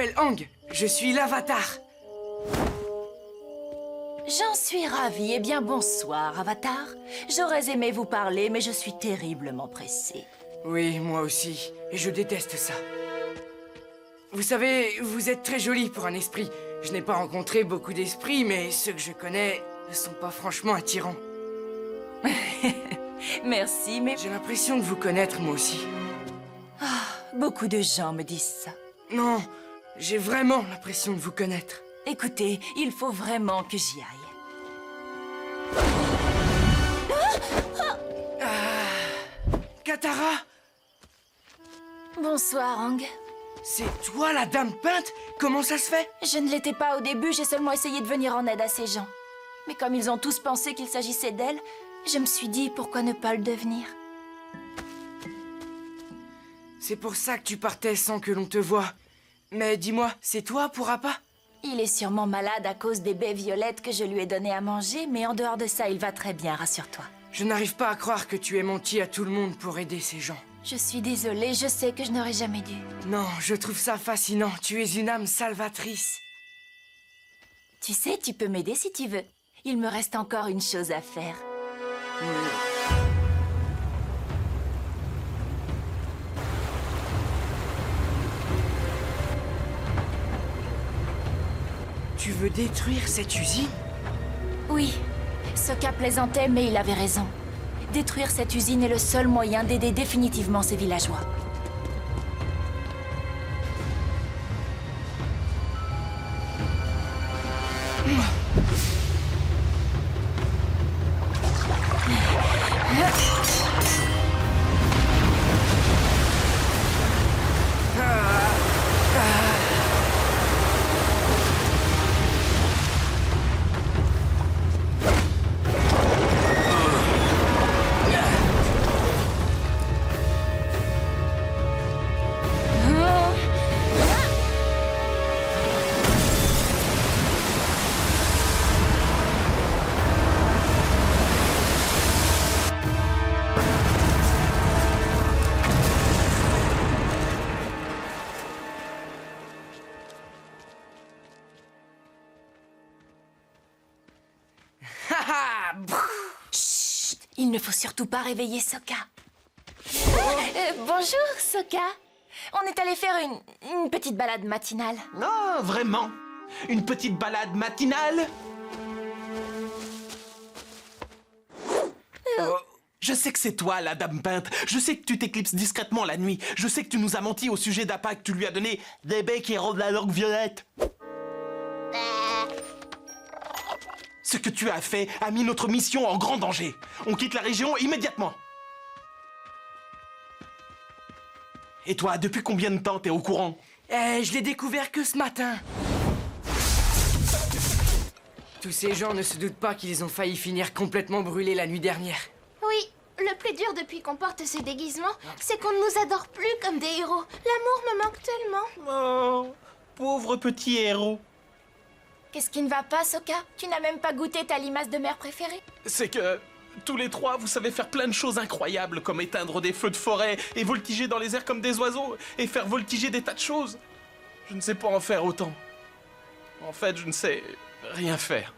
m'appelle Aang. Je suis l'Avatar. J'en suis ravie. Eh bien, bonsoir, Avatar. J'aurais aimé vous parler, mais je suis terriblement pressée. Oui, moi aussi. Et je déteste ça. Vous savez, vous êtes très jolie pour un esprit. Je n'ai pas rencontré beaucoup d'esprits, mais ceux que je connais ne sont pas franchement attirants. Merci, mais... J'ai l'impression de vous connaître, moi aussi. Ah, beaucoup de gens me disent ça. Non, j'ai vraiment l'impression de vous connaître. Écoutez, il faut vraiment que j'y aille. Katara! Bonsoir, Aang. C'est toi, la dame peinte? Comment ça se fait? Je ne l'étais pas au début, j'ai seulement essayé de venir en aide à ces gens. Mais comme ils ont tous pensé qu'il s'agissait d'elle, je me suis dit pourquoi ne pas le devenir. C'est pour ça que tu partais sans que l'on te voie. Mais dis-moi, c'est toi pour Appa? Il est sûrement malade à cause des baies violettes que je lui ai données à manger, mais en dehors de ça, il va très bien, rassure-toi. Je n'arrive pas à croire que tu aies menti à tout le monde pour aider ces gens. Je suis désolée, je sais que je n'aurais jamais dû. Non, je trouve ça fascinant. Tu es une âme salvatrice. Tu sais, tu peux m'aider si tu veux. Il me reste encore une chose à faire. Tu veux détruire cette usine? Oui, Sokka plaisantait, mais il avait raison. Détruire cette usine est le seul moyen d'aider définitivement ces villageois. Chut! Il ne faut surtout pas réveiller Sokka. Bonjour, Sokka. On est allé faire une petite balade matinale. Non, vraiment? Une petite balade matinale? Je sais que c'est toi, la dame peinte. Je sais que tu t'éclipses discrètement la nuit. Je sais que tu nous as menti au sujet d'Appa, que tu lui as donné des baies qui rendent la langue violette. Ce que tu as fait a mis notre mission en grand danger. On quitte la région immédiatement. Et toi, depuis combien de temps t'es au courant? Je l'ai découvert que ce matin. Tous ces gens ne se doutent pas qu'ils ont failli finir complètement brûlés la nuit dernière. Oui, le plus dur depuis qu'on porte ces déguisements, c'est qu'on ne nous adore plus comme des héros. L'amour me manque tellement. Oh, pauvre petit héros. Qu'est-ce qui ne va pas, Sokka? Tu n'as même pas goûté ta limace de mer préférée? C'est que tous les trois, vous savez faire plein de choses incroyables, comme éteindre des feux de forêt, et voltiger dans les airs comme des oiseaux, et faire voltiger des tas de choses. Je ne sais pas en faire autant. En fait, je ne sais rien faire.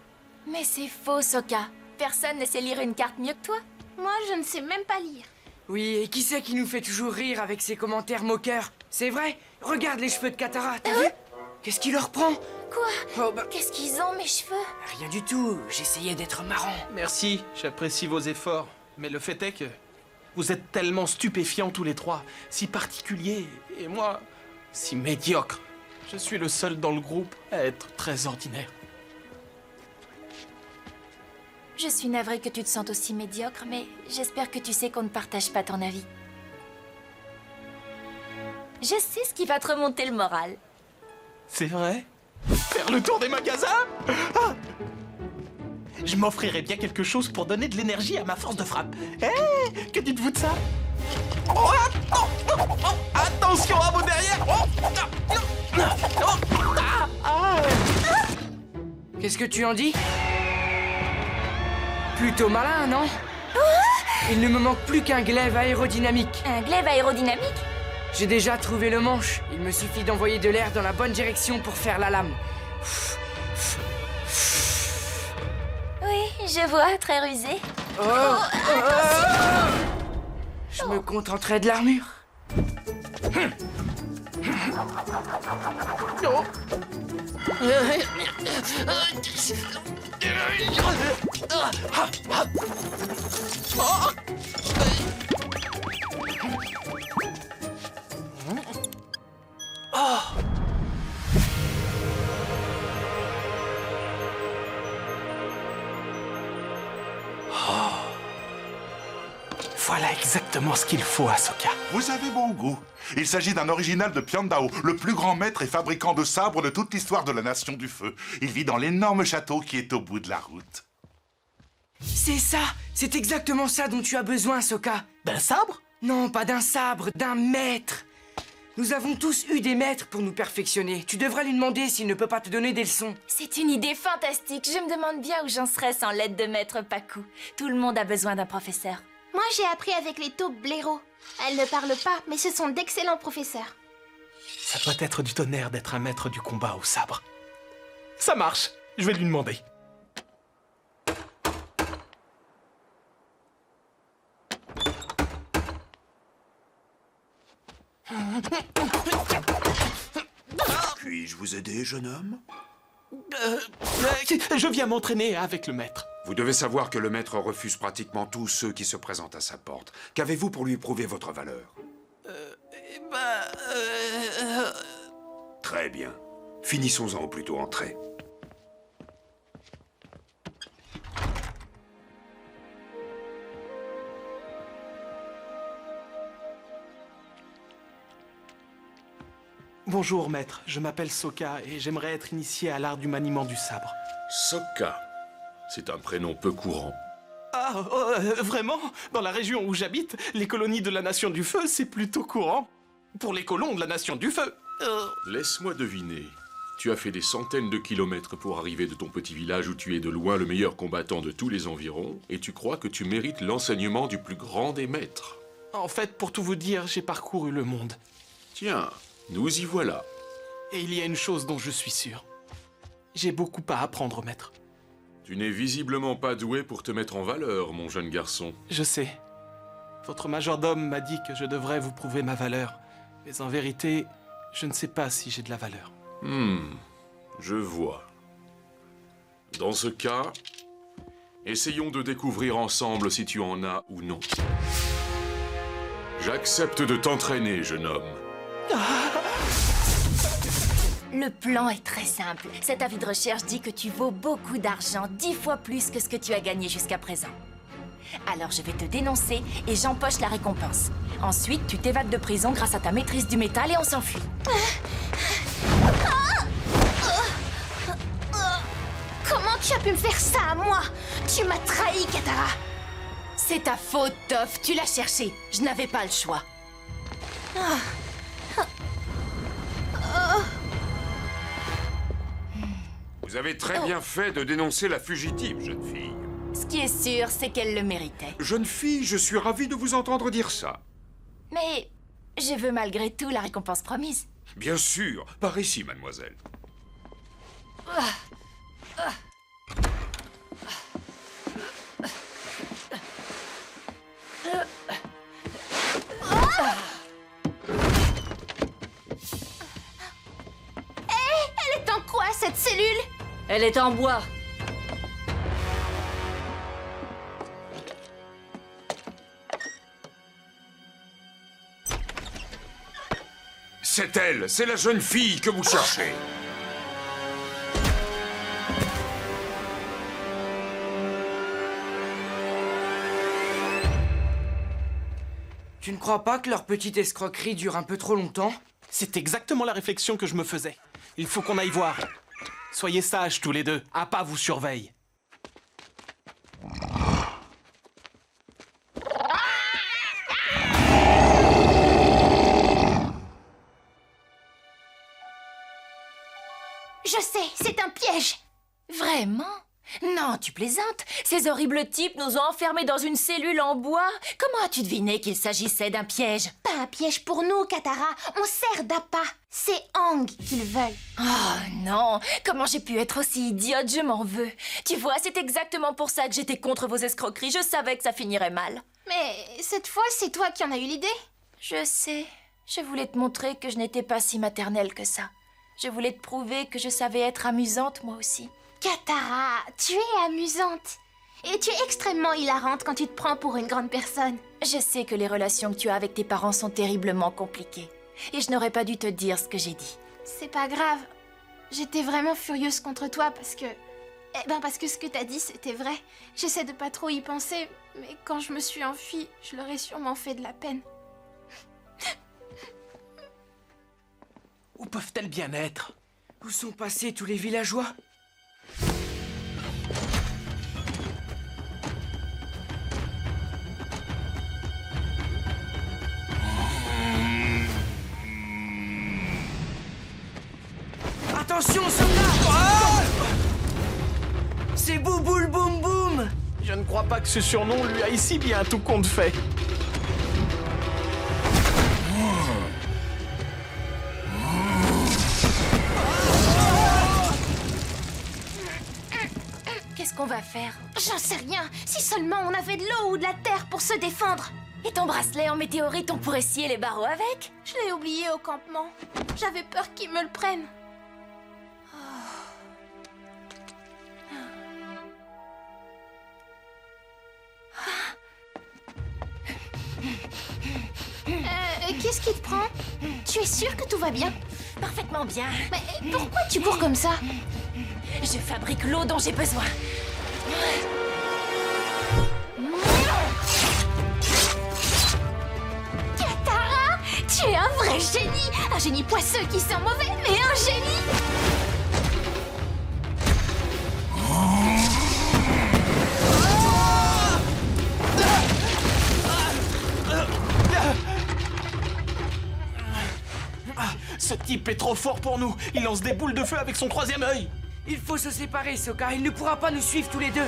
Mais c'est faux, Sokka. Personne ne sait lire une carte mieux que toi. Moi, je ne sais même pas lire. Oui, et qui c'est qui nous fait toujours rire avec ses commentaires moqueurs? C'est vrai? Regarde les cheveux de Katara, t'as vu? Qu'est-ce qui leur prend? Quoi? Qu'est-ce qu'ils ont, mes cheveux? Rien du tout, j'essayais d'être marrant. Merci, j'apprécie vos efforts. Mais le fait est que vous êtes tellement stupéfiants tous les trois, si particuliers, et moi, si médiocre. Je suis le seul dans le groupe à être très ordinaire. Je suis navrée que tu te sentes aussi médiocre, mais j'espère que tu sais qu'on ne partage pas ton avis. Je sais ce qui va te remonter le moral. C'est vrai? Faire le tour des magasins? Ah! Je m'offrirais bien quelque chose pour donner de l'énergie à ma force de frappe. Hé! Que dites-vous de ça? Oh, attention à vos derrière! Qu'est-ce que tu en dis? Plutôt malin, non? Il ne me manque plus qu'un glaive aérodynamique. Un glaive aérodynamique? J'ai déjà trouvé le manche. Il me suffit d'envoyer de l'air dans la bonne direction pour faire la lame. Oui, je vois, très rusé. Je me contenterai de l'armure. Voilà exactement ce qu'il faut, Ahsoka. Vous avez bon goût. Il s'agit d'un original de Piandao, le plus grand maître et fabricant de sabres de toute l'histoire de la Nation du Feu. Il vit dans l'énorme château qui est au bout de la route. C'est ça! C'est exactement ça dont tu as besoin, Ahsoka. D'un sabre? Non, pas d'un sabre, d'un maître. Nous avons tous eu des maîtres pour nous perfectionner. Tu devrais lui demander s'il ne peut pas te donner des leçons. C'est une idée fantastique. Je me demande bien où j'en serais sans l'aide de Maître Paku. Tout le monde a besoin d'un professeur. Moi, j'ai appris avec les taupes blaireaux. Elles ne parlent pas, mais ce sont d'excellents professeurs. Ça doit être du tonnerre d'être un maître du combat au sabre. Ça marche, je vais lui demander. Puis-je vous aider, jeune homme? Je viens m'entraîner avec le maître. Vous devez savoir que le maître refuse pratiquement tous ceux qui se présentent à sa porte. Qu'avez-vous pour lui prouver votre valeur? Très bien. Finissons-en au plus tôt, entrez. Bonjour, maître. Je m'appelle Sokka et j'aimerais être initié à l'art du maniement du sabre. Sokka. C'est un prénom peu courant. Ah, vraiment? Dans la région où j'habite, les colonies de la Nation du Feu, c'est plutôt courant. Pour les colons de la Nation du Feu. Laisse-moi deviner. Tu as fait des centaines de kilomètres pour arriver de ton petit village où tu es de loin le meilleur combattant de tous les environs, et tu crois que tu mérites l'enseignement du plus grand des maîtres. En fait, pour tout vous dire, j'ai parcouru le monde. Tiens, nous y voilà. Et il y a une chose dont je suis sûr. J'ai beaucoup à apprendre, maître. Tu n'es visiblement pas doué pour te mettre en valeur, mon jeune garçon. Je sais. Votre majordome m'a dit que je devrais vous prouver ma valeur. Mais en vérité, je ne sais pas si j'ai de la valeur. Je vois. Dans ce cas, essayons de découvrir ensemble si tu en as ou non. J'accepte de t'entraîner, jeune homme. Le plan est très simple. Cet avis de recherche dit que tu vaux beaucoup d'argent, 10 fois plus que ce que tu as gagné jusqu'à présent. Alors je vais te dénoncer et j'empoche la récompense. Ensuite, tu t'évades de prison grâce à ta maîtrise du métal et on s'enfuit. Comment tu as pu me faire ça à moi? Tu m'as trahi, Katara. C'est ta faute, Toph. Tu l'as cherché. Je n'avais pas le choix. Vous avez très bien fait de dénoncer la fugitive, jeune fille. Ce qui est sûr, c'est qu'elle le méritait. Jeune fille, je suis ravi de vous entendre dire ça. Mais je veux malgré tout la récompense promise. Bien sûr, par ici, mademoiselle. Elle est en quoi, cette cellule? Elle est en bois. C'est elle, c'est la jeune fille que vous cherchez. Tu ne crois pas que leur petite escroquerie dure un peu trop longtemps? C'est exactement la réflexion que je me faisais. Il faut qu'on aille voir. Soyez sages tous les deux. Appa vous surveille. Je sais, c'est un piège. Vraiment? Non, tu plaisantes. Ces horribles types nous ont enfermés dans une cellule en bois. Comment as-tu deviné qu'il s'agissait d'un piège? Pas un piège pour nous, Katara. On sert d'appât. C'est Aang qu'ils veulent. Oh non, comment j'ai pu être aussi idiote, je m'en veux. Tu vois, c'est exactement pour ça que j'étais contre vos escroqueries. Je savais que ça finirait mal. Mais cette fois, c'est toi qui en as eu l'idée. Je sais. Je voulais te montrer que je n'étais pas si maternelle que ça. Je voulais te prouver que je savais être amusante, moi aussi. Katara, tu es amusante. Et tu es extrêmement hilarante quand tu te prends pour une grande personne. Je sais que les relations que tu as avec tes parents sont terriblement compliquées. Et je n'aurais pas dû te dire ce que j'ai dit. C'est pas grave. J'étais vraiment furieuse contre toi parce que... parce que ce que t'as dit, c'était vrai. J'essaie de pas trop y penser, mais quand je me suis enfuie, je leur ai sûrement fait de la peine. Où peuvent-elles bien être? Où sont passés tous les villageois? Attention, soldat! C'est Bouboule Boum Boum! Je ne crois pas que ce surnom lui aille si bien, tout compte fait. Qu'est-ce qu'on va faire? J'en sais rien. Si seulement on avait de l'eau ou de la terre pour se défendre. Et ton bracelet en météorite, on pourrait scier les barreaux avec? Je l'ai oublié au campement. J'avais peur qu'ils me le prennent. Qu'est-ce qui te prend? Tu es sûre que tout va bien? Parfaitement bien. Mais pourquoi tu cours comme ça? Je fabrique l'eau dont j'ai besoin. Katara, tu es un vrai génie! Un génie poisseux qui sent mauvais, mais un génie! Ce type est trop fort pour nous. Il lance des boules de feu avec son troisième œil. Il faut se séparer, Sokka. Il ne pourra pas nous suivre tous les deux.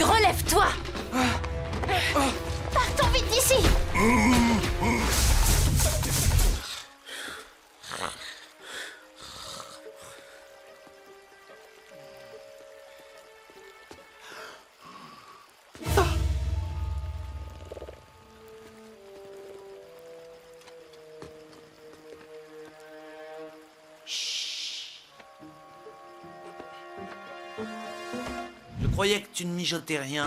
Relève-toi! Partons vite d'ici! Je croyais que tu ne mijotais rien.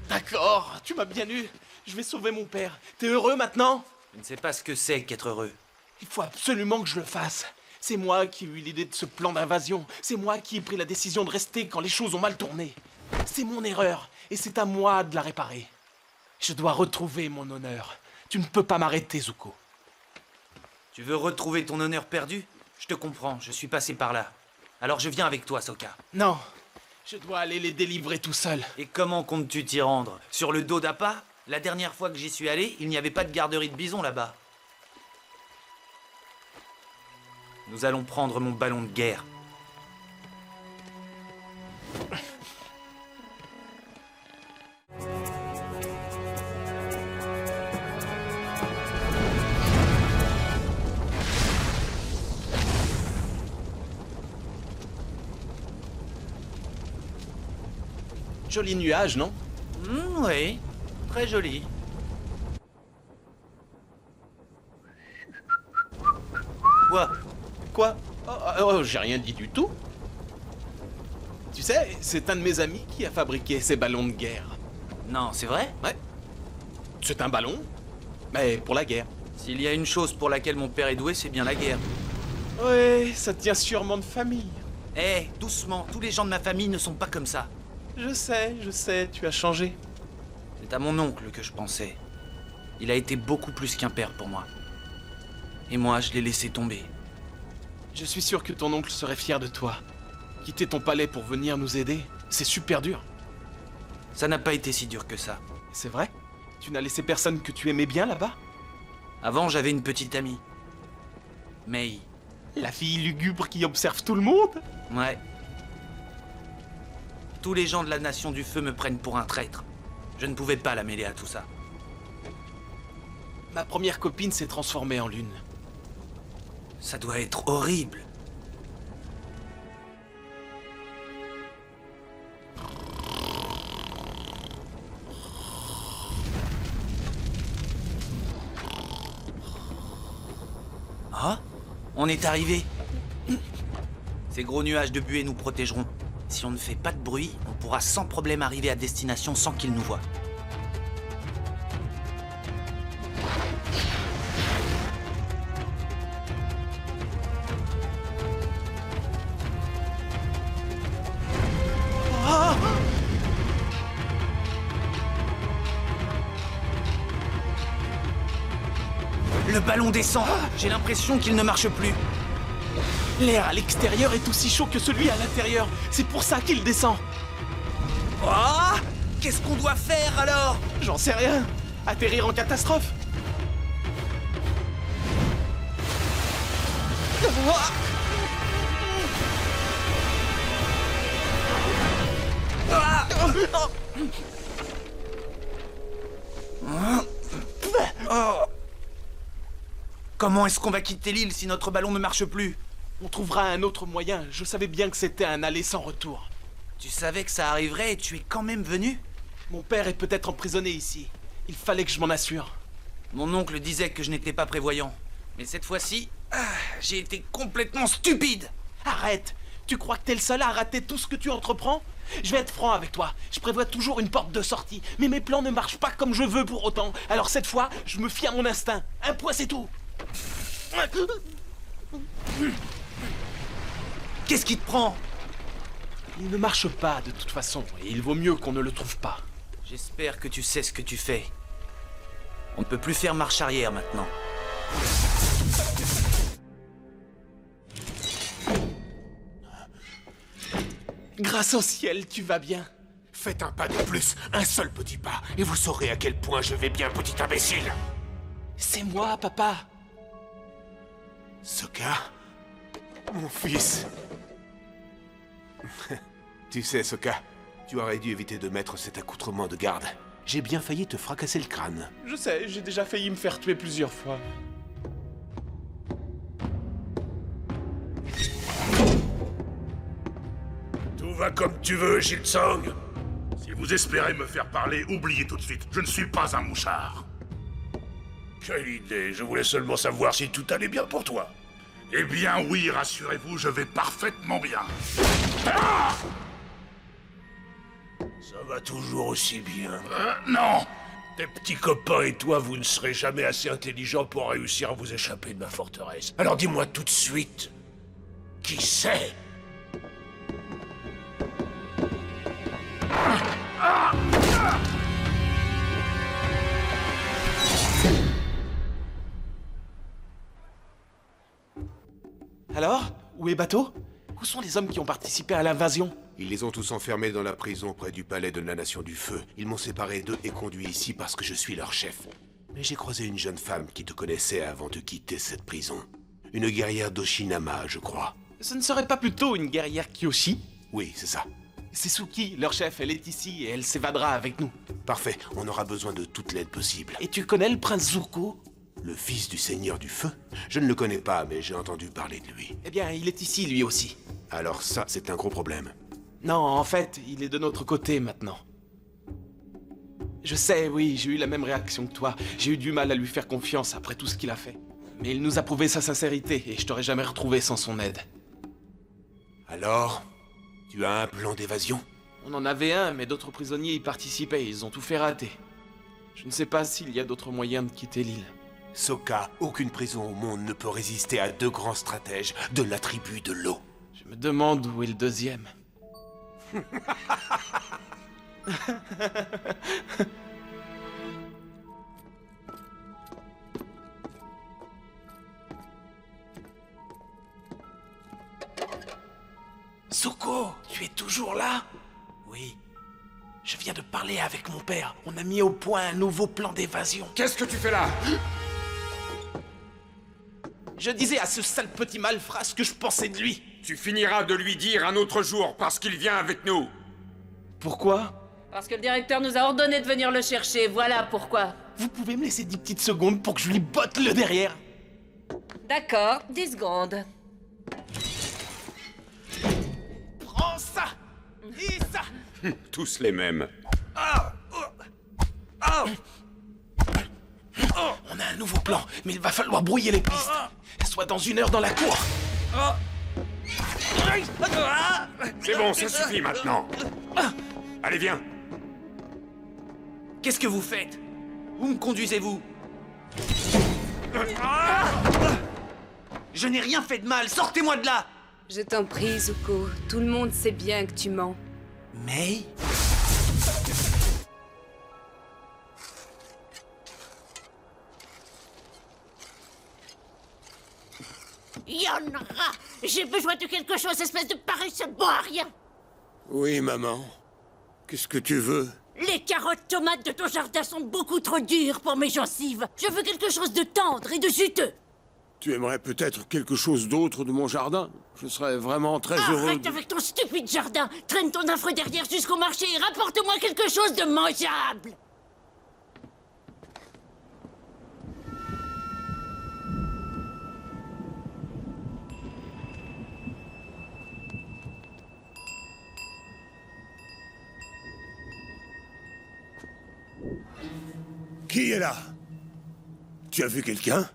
D'accord, tu m'as bien eu. Je vais sauver mon père. T'es heureux maintenant? Je ne sais pas ce que c'est qu'être heureux. Il faut absolument que je le fasse. C'est moi qui ai eu l'idée de ce plan d'invasion. C'est moi qui ai pris la décision de rester quand les choses ont mal tourné. C'est mon erreur, et c'est à moi de la réparer. Je dois retrouver mon honneur. Tu ne peux pas m'arrêter, Zuko. Tu veux retrouver ton honneur perdu? Je te comprends, je suis passé par là. Alors je viens avec toi, Sokka. Non, je dois aller les délivrer tout seul. Et comment comptes-tu t'y rendre? Sur le dos d'Appa? La dernière fois que j'y suis allé, il n'y avait pas de garderie de bison là-bas. Nous allons prendre mon ballon de guerre. Joli nuage, non? Oui, très joli. Quoi? Oh, j'ai rien dit du tout. Tu sais, c'est un de mes amis qui a fabriqué ces ballons de guerre. Non, c'est vrai? Ouais. C'est un ballon, mais pour la guerre. S'il y a une chose pour laquelle mon père est doué, c'est bien la guerre. Ouais, ça tient sûrement de famille. Eh, doucement, tous les gens de ma famille ne sont pas comme ça. Je sais, tu as changé. C'est à mon oncle que je pensais. Il a été beaucoup plus qu'un père pour moi. Et moi, je l'ai laissé tomber. Je suis sûr que ton oncle serait fier de toi. Quitter ton palais pour venir nous aider, c'est super dur. Ça n'a pas été si dur que ça. C'est vrai? Tu n'as laissé personne que tu aimais bien là-bas? Avant, j'avais une petite amie. Mei. La fille lugubre qui observe tout le monde? Ouais. Tous les gens de la Nation du Feu me prennent pour un traître. Je ne pouvais pas la mêler à tout ça. Ma première copine s'est transformée en lune. Ça doit être horrible. Ah, on est arrivé. Ces gros nuages de buée nous protégeront. Si on ne fait pas de bruit, on pourra sans problème arriver à destination sans qu'ils nous voient. Ah! Le ballon descend. J'ai l'impression qu'il ne marche plus. L'air à l'extérieur est aussi chaud que celui à l'intérieur. C'est pour ça qu'il descend. Oh! Qu'est-ce qu'on doit faire alors? J'en sais rien. Atterrir en catastrophe. Comment est-ce qu'on va quitter l'île si notre ballon ne marche plus? On trouvera un autre moyen. Je savais bien que c'était un aller sans retour. Tu savais que ça arriverait et tu es quand même venu? Mon père est peut-être emprisonné ici. Il fallait que je m'en assure. Mon oncle disait que je n'étais pas prévoyant. Mais cette fois-ci, j'ai été complètement stupide. Arrête! Tu crois que t'es le seul à rater tout ce que tu entreprends? Je vais être franc avec toi. Je prévois toujours une porte de sortie. Mais mes plans ne marchent pas comme je veux pour autant. Alors cette fois, je me fie à mon instinct. Un point, c'est tout. Qu'est-ce qui te prend? Il ne marche pas de toute façon. Et il vaut mieux qu'on ne le trouve pas. J'espère que tu sais ce que tu fais. On ne peut plus faire marche arrière maintenant. Grâce au ciel, tu vas bien. Faites un pas de plus, un seul petit pas, et vous saurez à quel point je vais bien, petit imbécile. C'est moi, papa. Sokka, mon fils. Tu sais, Sokka, tu aurais dû éviter de mettre cet accoutrement de garde. J'ai bien failli te fracasser le crâne. Je sais, j'ai déjà failli me faire tuer plusieurs fois. Tout va comme tu veux, Shiltsang. Si vous espérez me faire parler, oubliez tout de suite. Je ne suis pas un mouchard. Quelle idée. Je voulais seulement savoir si tout allait bien pour toi. Eh bien oui, rassurez-vous, je vais parfaitement bien. Ah! Ça va toujours aussi bien. Non. Tes petits copains et toi, vous ne serez jamais assez intelligents pour réussir à vous échapper de ma forteresse. Alors dis-moi tout de suite, qui c'est? Alors? Où est Bateau? Où sont les hommes qui ont participé à l'invasion? Ils les ont tous enfermés dans la prison près du palais de la Nation du Feu. Ils m'ont séparé d'eux et conduit ici parce que je suis leur chef. Mais j'ai croisé une jeune femme qui te connaissait avant de quitter cette prison. Une guerrière d'Oshinama, je crois. Ce ne serait pas plutôt une guerrière Kyoshi? Oui, c'est ça. C'est Suki, leur chef, elle est ici et elle s'évadera avec nous. Parfait, on aura besoin de toute l'aide possible. Et tu connais le prince Zuko? Le fils du seigneur du feu? Je ne le connais pas, mais j'ai entendu parler de lui. Eh bien, il est ici, lui aussi. Alors ça, c'est un gros problème. Non, en fait, il est de notre côté maintenant. Je sais, oui, j'ai eu la même réaction que toi. J'ai eu du mal à lui faire confiance après tout ce qu'il a fait. Mais il nous a prouvé sa sincérité et je t'aurais jamais retrouvé sans son aide. Alors, tu as un plan d'évasion? On en avait un, mais d'autres prisonniers y participaient. Ils ont tout fait rater. Je ne sais pas s'il y a d'autres moyens de quitter l'île. Sokka, aucune prison au monde ne peut résister à deux grands stratèges de la tribu de l'eau. Je me demande où est le deuxième. Zuko, tu es toujours là? Oui. Je viens de parler avec mon père. On a mis au point un nouveau plan d'évasion. Qu'est-ce que tu fais là? Je disais à ce sale petit malfrat ce que je pensais de lui. Tu finiras de lui dire un autre jour parce qu'il vient avec nous. Pourquoi? Parce que le directeur nous a ordonné de venir le chercher, voilà pourquoi. Vous pouvez me laisser 10 petites secondes pour que je lui botte le derrière? D'accord, 10 secondes. Prends ça! Dis ça! Tous les mêmes. On a un nouveau plan, mais il va falloir brouiller les pistes. Soit dans 1 heure dans la cour. C'est bon, ça suffit maintenant. Allez, viens. Qu'est-ce que vous faites? Où me conduisez-vous? Je n'ai rien fait de mal, sortez-moi de là! Je t'en prie, Zuko. Tout le monde sait bien que tu mens. Mais... Yonra, j'ai besoin de quelque chose, espèce de paresseux bon à rien. Oui, maman. Qu'est-ce que tu veux? Les carottes tomates de ton jardin sont beaucoup trop dures pour mes gencives. Je veux quelque chose de tendre et de juteux. Tu aimerais peut-être quelque chose d'autre de mon jardin? Je serais vraiment très heureux. Arrête avec ton stupide jardin. Traîne ton affreux derrière jusqu'au marché et rapporte-moi quelque chose de mangeable. Qui est là? Tu as vu quelqu'un?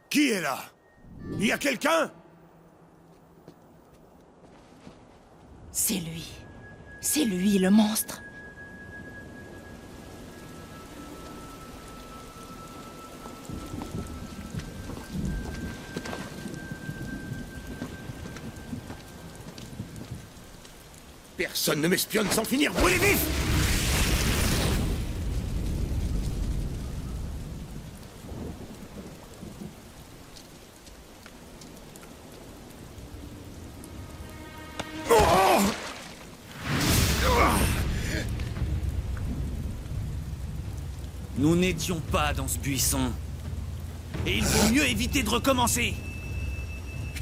Qui est là? Il y a quelqu'un? C'est lui. C'est lui, le monstre. Personne ne m'espionne sans finir brûlé vif! Nous n'étions pas dans ce buisson. Et il vaut mieux éviter de recommencer.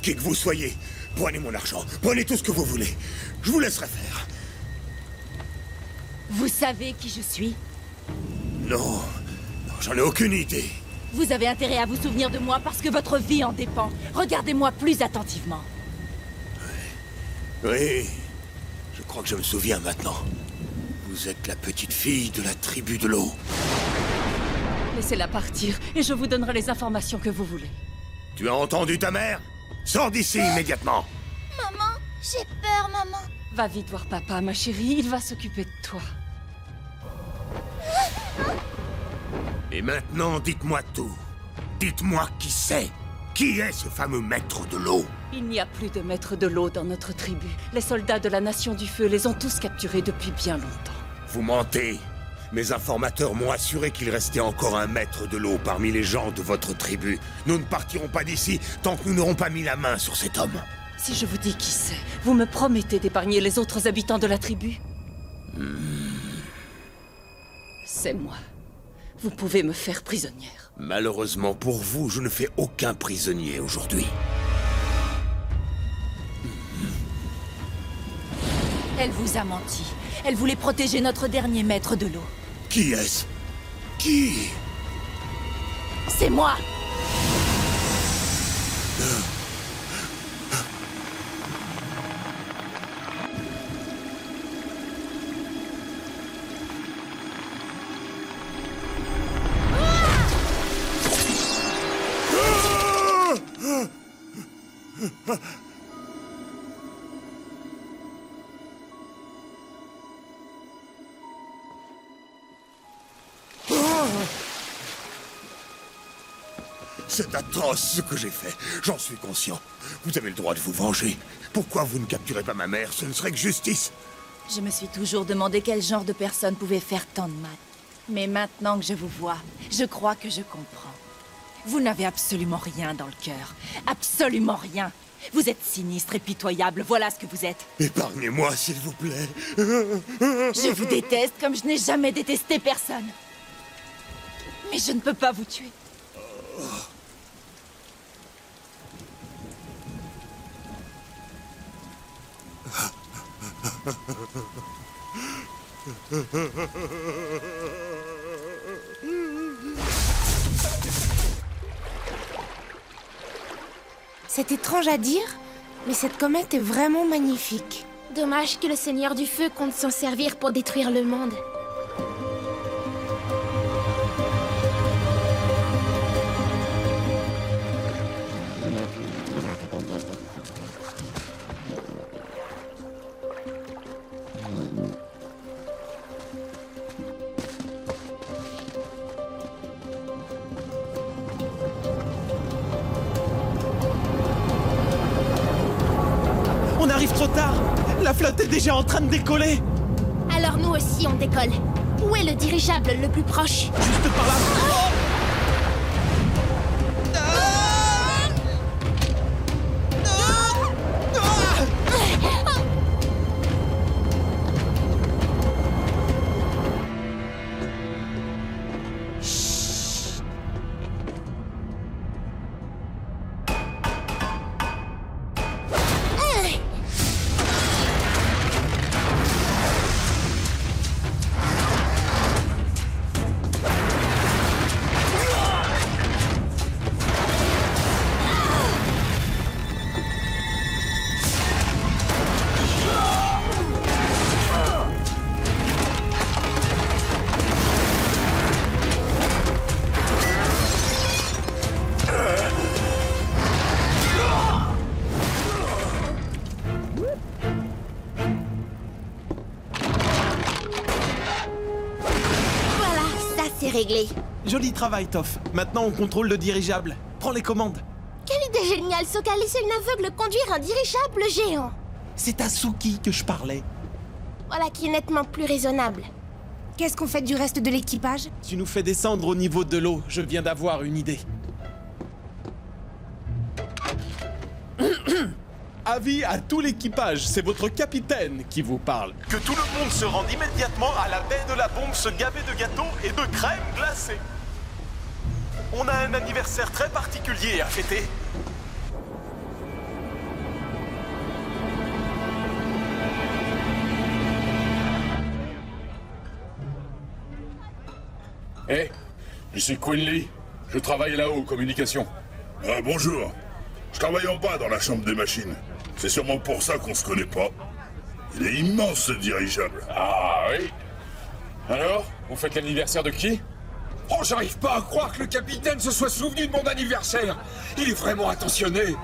Qui que vous soyez, prenez mon argent, prenez tout ce que vous voulez. Je vous laisserai faire. Vous savez qui je suis? Non, j'en ai aucune idée. Vous avez intérêt à vous souvenir de moi parce que votre vie en dépend. Regardez-moi plus attentivement. Oui, je crois que je me souviens maintenant. Vous êtes la petite fille de la tribu de l'eau. Laissez-la partir et je vous donnerai les informations que vous voulez. Tu as entendu ta mère? Sors d'ici immédiatement. Maman, j'ai peur, maman. Va vite voir papa, ma chérie, il va s'occuper de toi. Et maintenant, dites-moi tout. Dites-moi qui c'est. Qui est ce fameux maître de l'eau? Il n'y a plus de maître de l'eau dans notre tribu. Les soldats de la Nation du Feu les ont tous capturés depuis bien longtemps. Vous mentez. Mes informateurs m'ont assuré qu'il restait encore un maître de l'eau parmi les gens de votre tribu. Nous ne partirons pas d'ici tant que nous n'aurons pas mis la main sur cet homme. Si je vous dis qui c'est, vous me promettez d'épargner les autres habitants de la tribu? C'est moi. Vous pouvez me faire prisonnière. Malheureusement pour vous, je ne fais aucun prisonnier aujourd'hui. Elle vous a menti. Elle voulait protéger notre dernier maître de l'eau. Qui est-ce? Qui? C'est moi! C'est atroce ce que j'ai fait. J'en suis conscient. Vous avez le droit de vous venger. Pourquoi vous ne capturez pas ma mère? Ce ne serait que justice. Je me suis toujours demandé quel genre de personne pouvait faire tant de mal. Mais maintenant que je vous vois, je crois que je comprends. Vous n'avez absolument rien dans le cœur. Absolument rien. Vous êtes sinistre et pitoyable, voilà ce que vous êtes. Épargnez-moi, s'il vous plaît. Je vous déteste comme je n'ai jamais détesté personne. Mais je ne peux pas vous tuer. C'est étrange à dire, mais cette comète est vraiment magnifique. Dommage que le Seigneur du Feu compte s'en servir pour détruire le monde. On arrive trop tard. La flotte est déjà en train de décoller. Alors nous aussi on décolle. Où est le dirigeable le plus proche? Juste par là. C'est réglé. Joli travail, Toph. Maintenant, on contrôle le dirigeable. Prends les commandes. Quelle idée géniale, Sokka, laisser une aveugle conduire un dirigeable géant. C'est à Suki que je parlais. Voilà qui est nettement plus raisonnable. Qu'est-ce qu'on fait du reste de l'équipage? Tu nous fais descendre au niveau de l'eau. Je viens d'avoir une idée. Avis à tout l'équipage, c'est votre capitaine qui vous parle. Que tout le monde se rende immédiatement à la baie de la bombe, se gaver de gâteaux et de crème glacée. On a un anniversaire très particulier à fêter. Hé, je suis Quinley. Je travaille là-haut aux communications. Ah, bonjour. Je travaille en bas dans la chambre des machines. C'est sûrement pour ça qu'on se connaît pas. Il est immense, ce dirigeable. Ah oui? Alors, vous faites l'anniversaire de qui? Oh, j'arrive pas à croire que le capitaine se soit souvenu de mon anniversaire. Il est vraiment attentionné.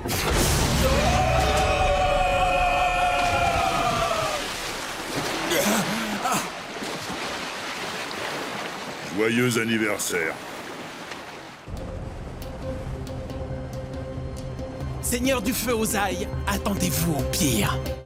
Joyeux anniversaire. Seigneur du feu aux ailles, attendez-vous au pire.